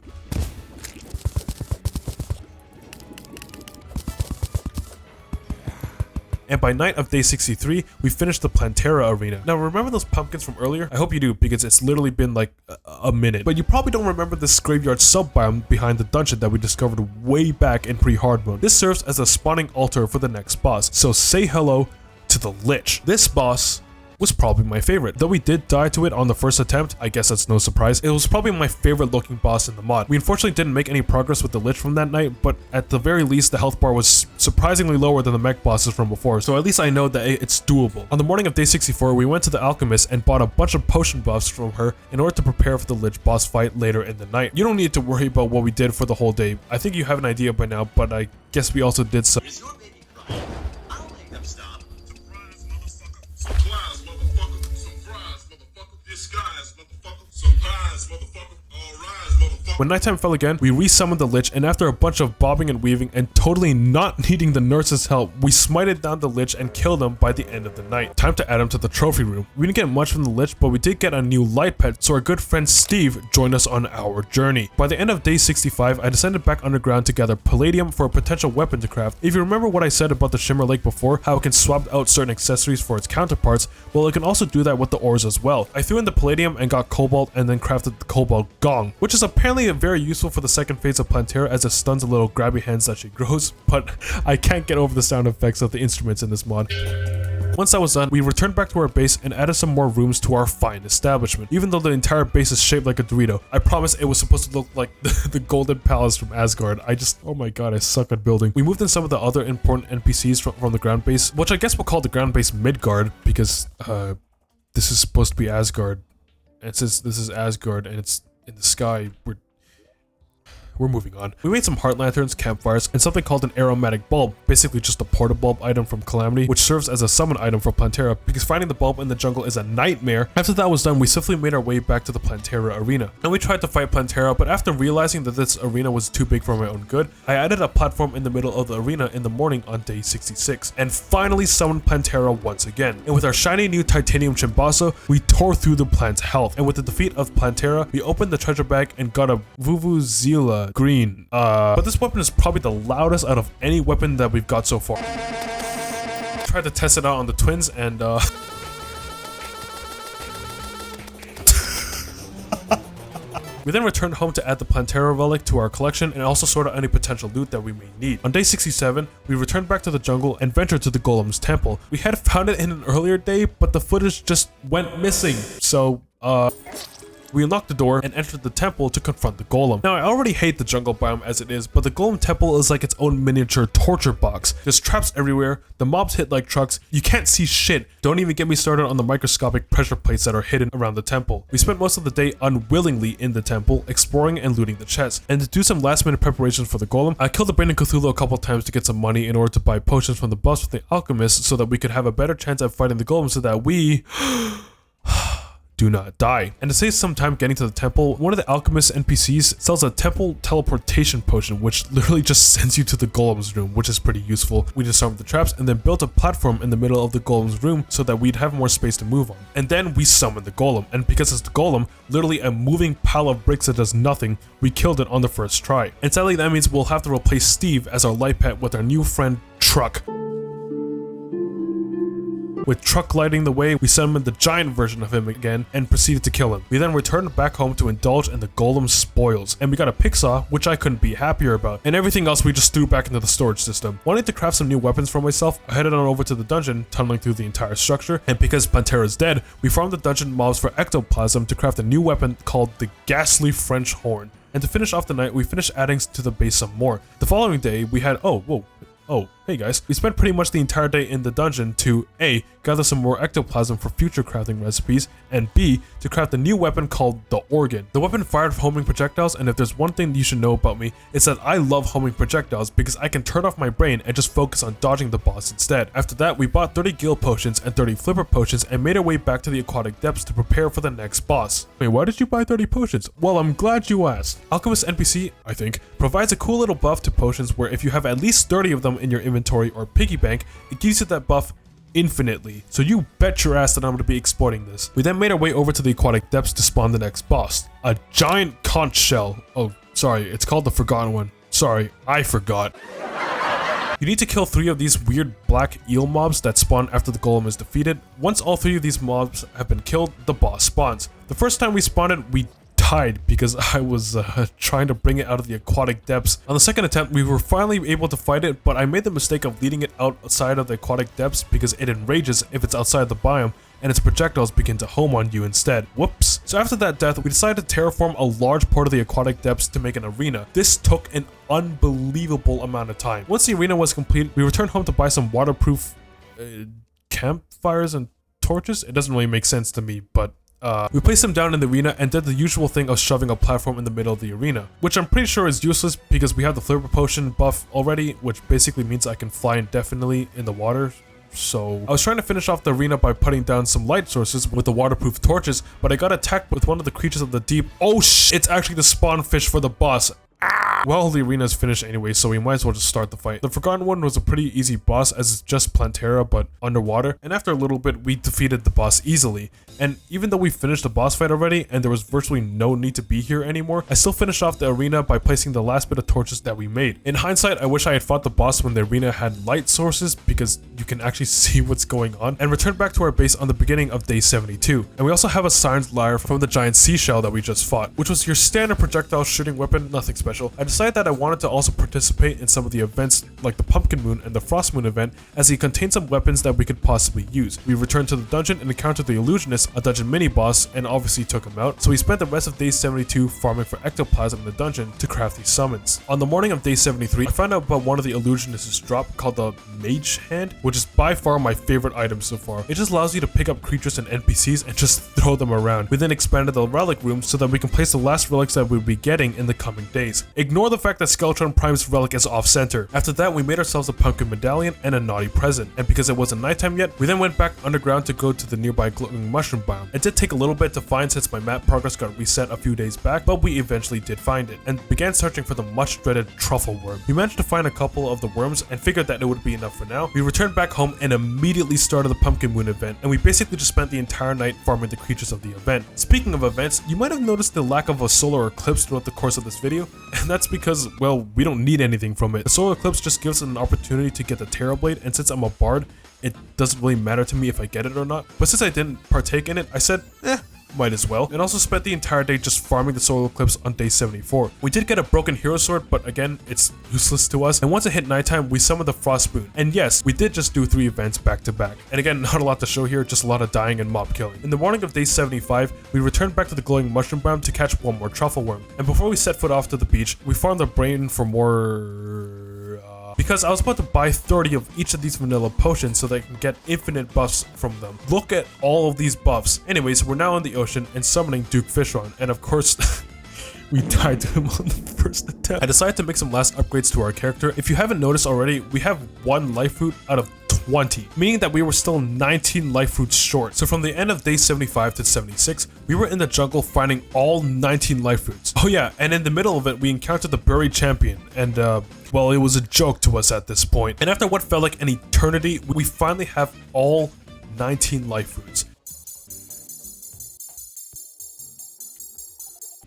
And by night of day 63, we finished the Plantera arena. Now remember those pumpkins from earlier? I hope you do, because it's literally been like a minute. But you probably don't remember this graveyard sub-biome behind the dungeon that we discovered way back in pre-hard mode. This serves as a spawning altar for the next boss. So say hello to the Lich. This boss was probably my favorite. Though we did die to it on the first attempt, I guess that's no surprise, it was probably my favorite looking boss in the mod. We unfortunately didn't make any progress with the Lich from that night, but at the very least the health bar was surprisingly lower than the mech bosses from before, so at least I know that it's doable. On the morning of day 64, we went to the alchemist and bought a bunch of potion buffs from her in order to prepare for the Lich boss fight later in the night. You don't need to worry about what we did for the whole day. I think you have an idea by now, but I guess we also did some—
Is your baby crying? I'll make them stop. Surprise, motherfucker. Surprise, motherfucker. Surprise, motherfucker. Disguise, motherfucker. Surprise, motherfucker.
When nighttime fell again, we resummoned the Lich, and after a bunch of bobbing and weaving and totally not needing the nurse's help, we smited down the Lich and killed him by the end of the night. Time to add him to the trophy room. We didn't get much from the Lich, but we did get a new light pet, so our good friend Steve joined us on our journey. By the end of day 65, I descended back underground to gather palladium for a potential weapon to craft. If you remember what I said about the Shimmer Lake before, how it can swap out certain accessories for its counterparts, well, it can also do that with the ores as well. I threw in the palladium and got cobalt, and then crafted the cobalt gong, which is apparently very useful for the second phase of Plantera as it stuns the little grabby hands that she grows, but I can't get over the sound effects of the instruments in this mod. Once that was done, we returned back to our base and added some more rooms to our fine establishment. Even though the entire base is shaped like a Dorito, I promise it was supposed to look like the Golden Palace from Asgard. Oh my god, I suck at building. We moved in some of the other important NPCs from the ground base, which I guess we'll call the ground base Midgard, because this is supposed to be Asgard. And since this is Asgard and it's in the sky, we're moving on. We made some heart lanterns, campfires, and something called an aromatic bulb, basically just a porta bulb item from Calamity, which serves as a summon item for Plantera because finding the bulb in the jungle is a nightmare. After that was done, we swiftly made our way back to the Plantera arena. And we tried to fight Plantera, but after realizing that this arena was too big for my own good, I added a platform in the middle of the arena in the morning on day 66, and finally summoned Plantera once again. And with our shiny new titanium Chimbasso, we tore through the plant's health. And with the defeat of Plantera, we opened the treasure bag and got a Vuvuzela green. But this weapon is probably the loudest out of any weapon that we've got so far. Tried to test it out on the twins and we then returned home to add the Plantera relic to our collection and also sort out any potential loot that we may need. On day 67, we returned back to the jungle and ventured to the Golem's temple. We had found it in an earlier day, but the footage just went missing. So, we unlocked the door and entered the temple to confront the golem. Now, I already hate the jungle biome as it is, but the golem temple is like its own miniature torture box. There's traps everywhere, the mobs hit like trucks, you can't see shit. Don't even get me started on the microscopic pressure plates that are hidden around the temple. We spent most of the day unwillingly in the temple, exploring and looting the chests. And to do some last minute preparations for the golem, I killed the Brain of Cthulhu a couple times to get some money in order to buy potions from the boss with the alchemist so that we could have a better chance at fighting the golem so that we do not die. And to save some time getting to the temple, one of the alchemist NPCs sells a temple teleportation potion, which literally just sends you to the golem's room, which is pretty useful. We disarmed the traps and then built a platform in the middle of the golem's room so that we'd have more space to move on. And then we summoned the golem, and because it's the golem, literally a moving pile of bricks that does nothing, we killed it on the first try. And sadly, that means we'll have to replace Steve as our light pet with our new friend Truck. With Truck lighting the way, we summoned the giant version of him again and proceeded to kill him. We then returned back home to indulge in the golem's spoils, and we got a pick saw, which I couldn't be happier about, and everything else we just threw back into the storage system. Wanting to craft some new weapons for myself, I headed on over to the dungeon, tunneling through the entire structure, and because Plantera's dead, we farmed the dungeon mobs for ectoplasm to craft a new weapon called the Ghastly French Horn. And to finish off the night, we finished adding to the base some more. The following day, we had, oh, hey guys. We spent pretty much the entire day in the dungeon to A, gather some more ectoplasm for future crafting recipes, and B, to craft a new weapon called the Organ. The weapon fired homing projectiles, and if there's one thing you should know about me, it's that I love homing projectiles because I can turn off my brain and just focus on dodging the boss instead. After that, we bought 30 gil potions and 30 flipper potions and made our way back to the aquatic depths to prepare for the next boss. Wait, why did you buy 30 potions? Well, I'm glad you asked. Alchemist NPC, I think, provides a cool little buff to potions where if you have at least 30 of them in your inventory or piggy bank, it gives you that buff infinitely. So you bet your ass that I'm going to be exploiting this. We then made our way over to the aquatic depths to spawn the next boss. A giant conch shell. Oh, sorry, it's called the Forgotten One. Sorry, I forgot. You need to kill 3 of these weird black eel mobs that spawn after the golem is defeated. Once all 3 of these mobs have been killed, the boss spawns. The first time we spawned it, we died because I was trying to bring it out of the aquatic depths. On the second attempt, we were finally able to fight it, but I made the mistake of leading it outside of the aquatic depths because it enrages if it's outside the biome, and its projectiles begin to home on you instead. Whoops. So after that death, we decided to terraform a large part of the aquatic depths to make an arena. This took an unbelievable amount of time. Once the arena was complete, we returned home to buy some waterproof campfires and torches. It doesn't really make sense to me, but we placed them down in the arena and did the usual thing of shoving a platform in the middle of the arena, which I'm pretty sure is useless because we have the flipper potion buff already, which basically means I can fly indefinitely in the water. So I was trying to finish off the arena by putting down some light sources with the waterproof torches, but I got attacked with one of the creatures of the deep. Oh shit, it's actually the spawn fish for the boss. Well, the arena is finished anyway, so we might as well just start the fight. The Forgotten One was a pretty easy boss, as it's just Plantera but underwater, and after a little bit we defeated the boss easily. And even though we finished the boss fight already and there was virtually no need to be here anymore, I still finished off the arena by placing the last bit of torches that we made. In hindsight, I wish I had fought the boss when the arena had light sources, because you can actually see what's going on, and returned back to our base on the beginning of day 72. And we also have a Siren's Lyre from the giant seashell that we just fought, which was your standard projectile shooting weapon, nothing special. I decided that I wanted to also participate in some of the events like the Pumpkin Moon and the Frost Moon event, as it contained some weapons that we could possibly use. We returned to the dungeon and encountered the Illusionist, a dungeon mini boss, and obviously took him out. So we spent the rest of day 72 farming for ectoplasm in the dungeon to craft these summons. On the morning of day 73, I found out about one of the Illusionist's drop called the Mage Hand, which is by far my favorite item so far. It just allows you to pick up creatures and NPCs and just throw them around. We then expanded the relic room so that we can place the last relics that we'll be getting in the coming days. Ignore the fact that Skeletron Prime's relic is off-center. After that, we made ourselves a pumpkin medallion and a naughty present, and because it wasn't nighttime yet, we then went back underground to go to the nearby glowing mushroom biome. It did take a little bit to find since my map progress got reset a few days back, but we eventually did find it, and began searching for the much dreaded truffle worm. We managed to find a couple of the worms and figured that it would be enough for now. We returned back home and immediately started the Pumpkin Moon event, and we basically just spent the entire night farming the creatures of the event. Speaking of events, you might have noticed the lack of a solar eclipse throughout the course of this video, and that's because, well, we don't need anything from it. The solar eclipse just gives us an opportunity to get the Terra Blade, and since I'm a bard, it doesn't really matter to me if I get it or not. But since I didn't partake in it, I said, might as well, and also spent the entire day just farming the solar eclipse on day 74. We did get a broken hero sword, but again, it's useless to us, and once it hit nighttime, we summoned the Frost Boon. And yes, we did just do 3 events back to back. And again, not a lot to show here, just a lot of dying and mob killing. In the morning of day 75, we returned back to the glowing mushroom biome to catch one more truffle worm. And before we set foot off to the beach, we farmed the brain for more... because I was about to buy 30 of each of these vanilla potions so that I can get infinite buffs from them. Look at all of these buffs. Anyways, we're now in the ocean and summoning Duke Fishron, and of course, we died to him on the first attempt. I decided to make some last upgrades to our character. If you haven't noticed already, we have 1 life fruit out of 20, meaning that we were still 19 life fruits short. So from the end of day 75 to 76, we were in the jungle finding all 19 life fruits. Oh yeah, and in the middle of it, we encountered the buried champion, and well, it was a joke to us at this point. And after what felt like an eternity, we finally have all 19 life fruits.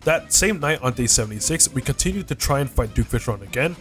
That same night on day 76, we continued to try and fight Duke Fishron again.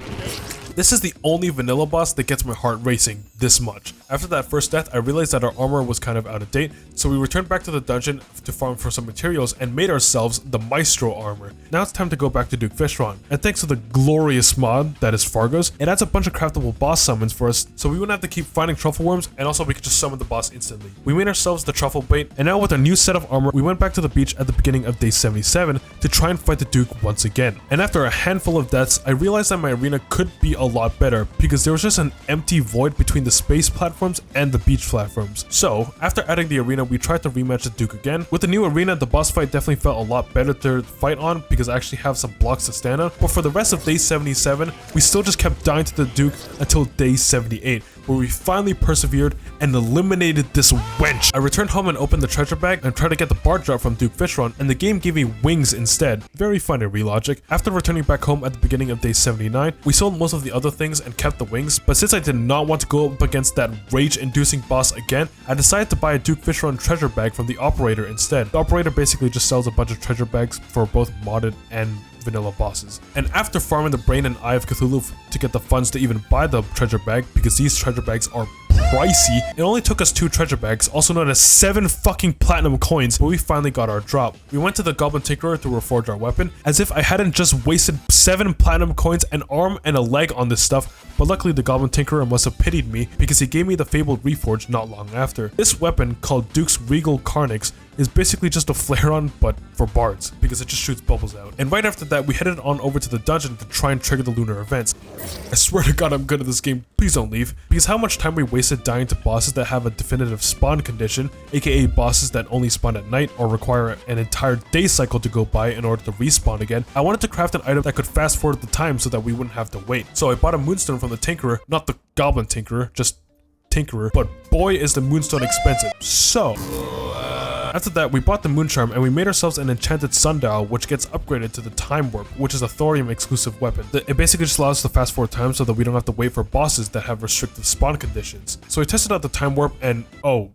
This is the only vanilla boss that gets my heart racing this much. After that first death, I realized that our armor was kind of out of date, so we returned back to the dungeon to farm for some materials and made ourselves the Maestro armor. Now it's time to go back to Duke Fishron, and thanks to the glorious mod that is Fargo's, it adds a bunch of craftable boss summons for us, so we wouldn't have to keep finding truffle worms, and also we could just summon the boss instantly. We made ourselves the truffle bait, and now with a new set of armor, we went back to the beach at the beginning of day 77 to try and fight the Duke once again. And after a handful of deaths, I realized that my arena could be a lot better, because there was just an empty void between the space platforms and the beach platforms. So, after adding the arena, we tried to rematch the Duke again. With the new arena, the boss fight definitely felt a lot better to fight on, because I actually have some blocks to stand on. But for the rest of day 77, we still just kept dying to the Duke until day 78, where we finally persevered and eliminated this wench. I returned home and opened the treasure bag and tried to get the bard drop from Duke Fishron, and the game gave me wings instead. Very funny relogic. After returning back home at the beginning of day 79, we sold most of the other things and kept the wings, but since I did not want to go up against that rage-inducing boss again, I decided to buy a Duke Fishron treasure bag from the operator instead. The operator basically just sells a bunch of treasure bags for both modded and vanilla bosses. And after farming the brain and eye of Cthulhu to get the funds to even buy the treasure bag, because these treasure bags are pricey, it only took us 2 treasure bags, also known as 7 fucking platinum coins, but we finally got our drop. We went to the Goblin Tinkerer to reforge our weapon, as if I hadn't just wasted 7 platinum coins, an arm, and a leg on this stuff, but luckily the Goblin Tinkerer must have pitied me because he gave me the fabled reforge not long after. This weapon, called Duke's Regal Carnix, is basically just a flare-on, but for bards, because it just shoots bubbles out. And right after that, we headed on over to the dungeon to try and trigger the lunar events. I swear to God I'm good at this game, please don't leave, because how much time we wasted dying to bosses that have a definitive spawn condition, aka bosses that only spawn at night or require an entire day cycle to go by in order to respawn again. I wanted to craft an item that could fast forward the time so that we wouldn't have to wait. So I bought a moonstone from the Tinkerer, not the Goblin Tinkerer, just Tinkerer, but boy is the Moonstone expensive. So after that, we bought the Moon Charm and we made ourselves an enchanted sundial, which gets upgraded to the Time Warp, which is a Thorium exclusive weapon. It basically just allows us to fast forward time so that we don't have to wait for bosses that have restrictive spawn conditions. So we tested out the Time Warp and oh,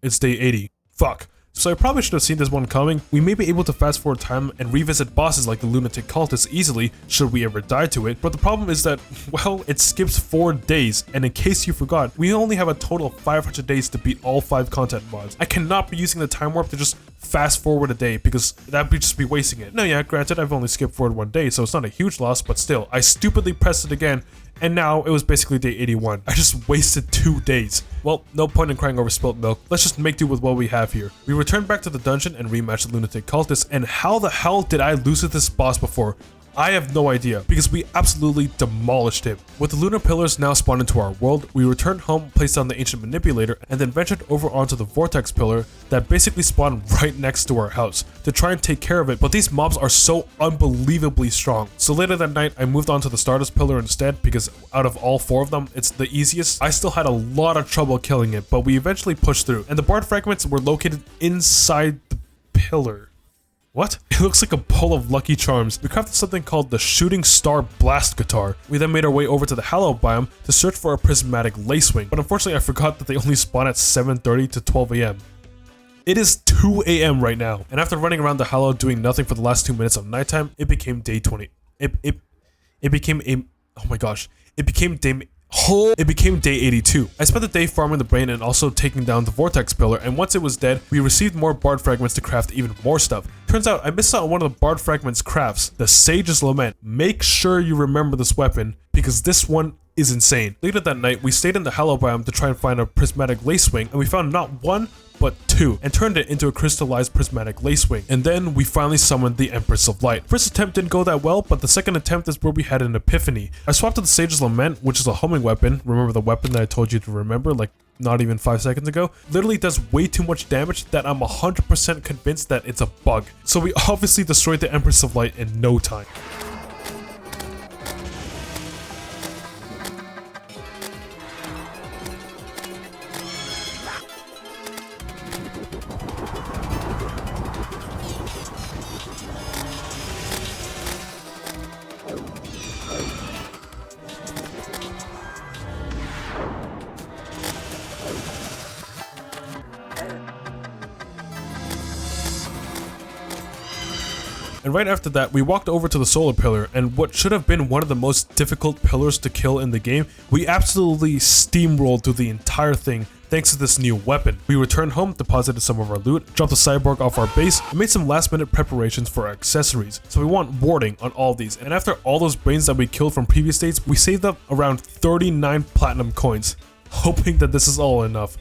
it's day 80. Fuck. So I probably should have seen this one coming. We may be able to fast forward time and revisit bosses like the Lunatic Cultist easily should we ever die to it, but the problem is that, well, it skips 4 days, and in case you forgot, we only have a total of 500 days to beat all 5 content mods. I cannot be using the Time Warp to just fast forward a day because that would just be wasting it. Now yeah, granted, I've only skipped forward 1 day, so it's not a huge loss, but still, I stupidly pressed it again, and now it was basically day 81. I just wasted 2 days. Well, no point in crying over spilt milk. Let's just make do with what we have here. We returned back to the dungeon and rematched the Lunatic Cultist, and how the hell did I lose to this boss before? I have no idea, because we absolutely demolished him. With the lunar pillars now spawned into our world, we returned home, placed down the ancient manipulator, and then ventured over onto the vortex pillar that basically spawned right next to our house to try and take care of it, but these mobs are so unbelievably strong. So later that night, I moved on to the Stardust pillar instead, because out of all 4 of them, it's the easiest. I still had a lot of trouble killing it, but we eventually pushed through, and the bard fragments were located inside the pillar. What? It looks like a bowl of Lucky Charms. We crafted something called the Shooting Star Blast Guitar. We then made our way over to the Hallowed biome to search for a prismatic lacewing, but unfortunately I forgot that they only spawn at 7:30 to 12 AM. It is 2 AM right now, and after running around the Hallowed doing nothing for the last 2 minutes of nighttime, it became day 20. It became day 82. I spent the day farming the brain and also taking down the vortex pillar, and once it was dead, we received more bard fragments to craft even more stuff. Turns out I missed out on one of the bard fragments crafts, the Sage's Lament. Make sure you remember this weapon, because this one is insane. Later that night, we stayed in the Hallowed biome to try and find a prismatic lacewing, and we found not 1, but 2, and turned it into a crystallized prismatic lacewing. And then we finally summoned the Empress of Light. First attempt didn't go that well, but the second attempt is where we had an epiphany. I swapped to the Sage's Lament, which is a homing weapon. Remember the weapon that I told you to remember, like not even 5 seconds ago? Literally does way too much damage that I'm 100% convinced that it's a bug. So we obviously destroyed the Empress of Light in no time. And right after that, we walked over to the solar pillar, and what should have been one of the most difficult pillars to kill in the game, we absolutely steamrolled through the entire thing thanks to this new weapon. We returned home, deposited some of our loot, dropped the cyborg off our base, and made some last minute preparations for our accessories. So we want warding on all these, and after all those brains that we killed from previous days, we saved up around 39 platinum coins, hoping that this is all enough.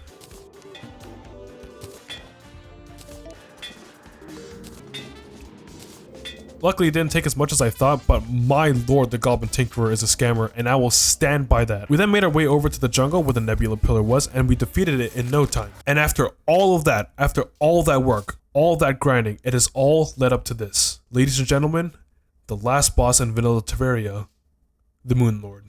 Luckily, it didn't take as much as I thought, but my lord, the Goblin Tinkerer is a scammer, and I will stand by that. We then made our way over to the jungle where the Nebula Pillar was, and we defeated it in no time. And after all of that work, all that grinding, it has all led up to this. Ladies and gentlemen, the last boss in vanilla Terraria, the Moonlord.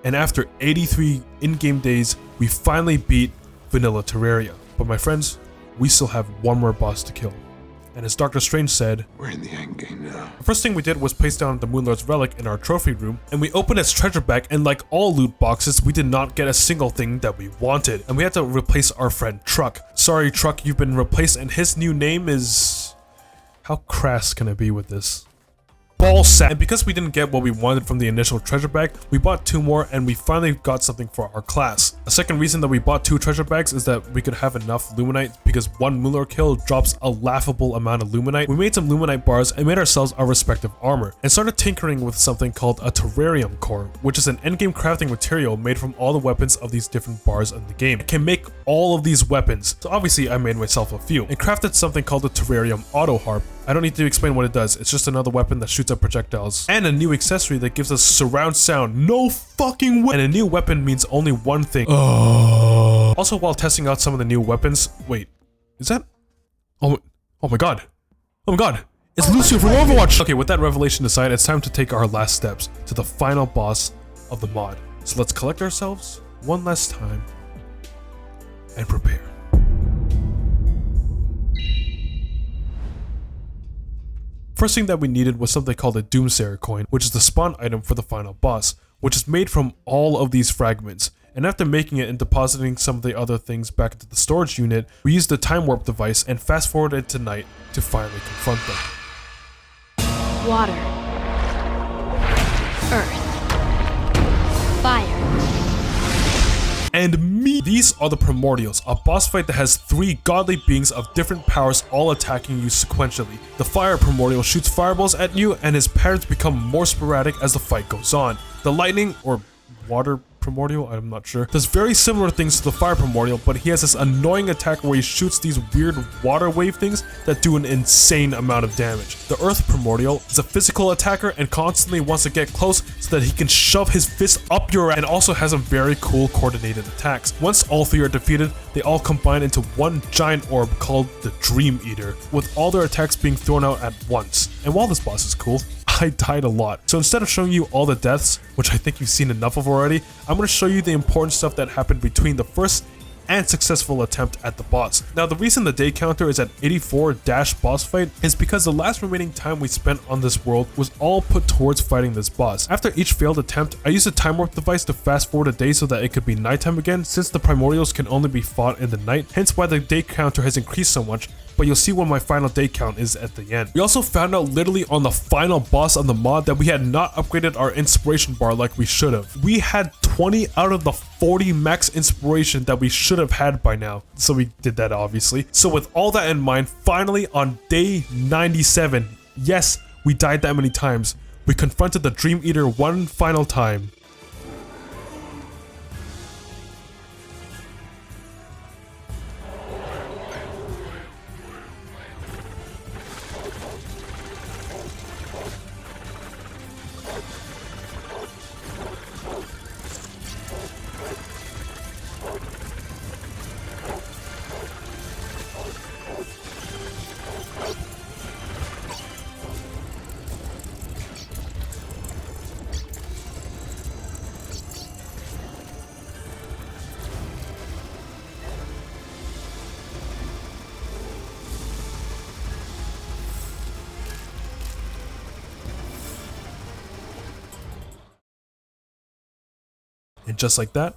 And after 83 in-game days, we finally beat vanilla Terraria. But my friends, we still have one more boss to kill. And as Dr. Strange said,
we're in the endgame now.
The first thing we did was place down the Moonlord's relic in our trophy room, and we opened its treasure bag, and like all loot boxes, we did not get a single thing that we wanted. And we had to replace our friend Truck. Sorry Truck, you've been replaced, and his new name is... How crass can I be with this? ball sack. And because we didn't get what we wanted from the initial treasure bag, we bought 2 more and we finally got something for our class. A second reason that we bought 2 treasure bags is that we could have enough luminite because 1 Moonlord kill drops a laughable amount of luminite. We made some luminite bars and made ourselves our respective armor and started tinkering with something called a Terrarium core, which is an endgame crafting material made from all the weapons of these different bars in the game. It can make all of these weapons. So obviously I made myself a few and crafted something called the Terrarium auto harp. I don't need to explain what it does, it's just another weapon that shoots up projectiles. And a new accessory that gives us surround sound, no fucking way! And a new weapon means only one thing. Also, while testing out some of the new weapons, wait, is that? Oh my god. Oh my god, it's Lucio from Overwatch! Okay, with that revelation aside, it's time to take our last steps to the final boss of the mod. So let's collect ourselves one last time and prepare. First thing that we needed was something called a Doomsayer coin, which is the spawn item for the final boss, which is made from all of these fragments. And after making it and depositing some of the other things back into the storage unit, we used the time warp device and fast forwarded to night to finally confront them.
Water, earth, fire,
and me. These are the Primordials, a boss fight that has 3 godly beings of different powers all attacking you sequentially. The Fire Primordial shoots fireballs at you and his patterns become more sporadic as the fight goes on. The Lightning, or Water Primordial, I'm not sure, does very similar things to the Fire Primordial, but he has this annoying attack where he shoots these weird water wave things that do an insane amount of damage. The Earth Primordial is a physical attacker and constantly wants to get close so that he can shove his fist up your ass, and also has some very cool coordinated attacks. Once all 3 are defeated, they all combine into one giant orb called the Dream Eater, with all their attacks being thrown out at once. And while this boss is cool, I died a lot. So instead of showing you all the deaths, which I think you've seen enough of already, I'm going to show you the important stuff that happened between the first and successful attempt at the boss. Now, the reason the day counter is at 84-boss fight is because the last remaining time we spent on this world was all put towards fighting this boss. After each failed attempt, I used a time warp device to fast forward a day so that it could be nighttime again, since the Primordials can only be fought in the night, hence why the day counter has increased so much, but you'll see what my final day count is at the end. We also found out literally on the final boss on the mod that we had not upgraded our inspiration bar like we should have. We had 20 out of the 40 max inspiration that we should have had by now, so we did that obviously. So with all that in mind, finally on day 97, yes, we died that many times, we confronted the Dream Eater one final time. And just like that,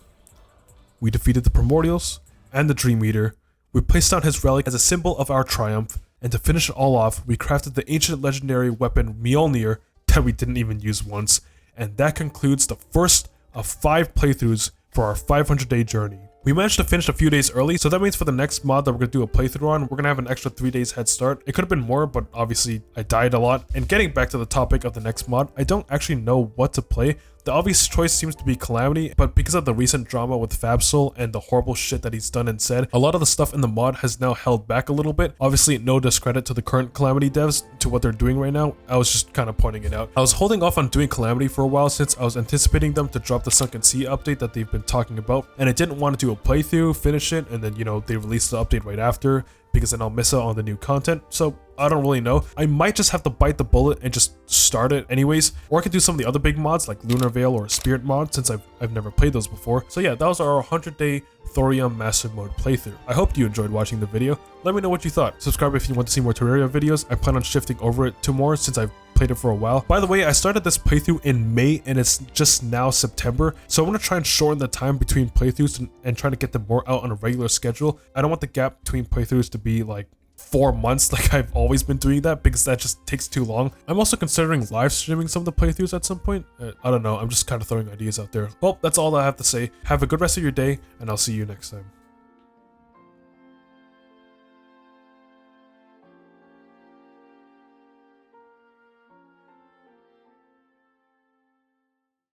we defeated the Primordials and the Dream Eater. We placed down his relic as a symbol of our triumph, and to finish it all off, we crafted the ancient legendary weapon Mjolnir that we didn't even use once. And that concludes the first of 5 playthroughs for our 500-day journey. We managed to finish a few days early, so that means for the next mod that we're going to do a playthrough on, we're going to have an extra 3 days head start. It could have been more, but obviously I died a lot. And getting back to the topic of the next mod, I don't actually know what to play. The obvious choice seems to be Calamity, but because of the recent drama with Fabsol and the horrible shit that he's done and said, a lot of the stuff in the mod has now held back a little bit. Obviously, no discredit to the current Calamity devs, to what they're doing right now. I was just kind of pointing it out. I was holding off on doing Calamity for a while since I was anticipating them to drop the Sunken Sea update that they've been talking about, and I didn't want to do a playthrough, finish it, and then, you know, they release the update right after, because then I'll miss out on the new content. So I don't really know. I might just have to bite the bullet and just start it anyways, or I could do some of the other big mods like Lunar Veil or Spirit Mod, since I've never played those before. So yeah, that was our 100-day Thorium Master Mode playthrough. I hope you enjoyed watching the video. Let me know what you thought. Subscribe if you want to see more Terraria videos. I plan on shifting over it to more since I've played it for a while. By the way, I started this playthrough in May and it's just now September, so I'm going to try and shorten the time between playthroughs and try to get them more out on a regular schedule. I don't want the gap between playthroughs to be like 4 months like I've always been doing that, because that just takes too long. I'm also considering live streaming some of the playthroughs at some point. I don't know, I'm just kind of throwing ideas out there. Well, that's all I have to say. Have a good rest of your day, and I'll see you next time.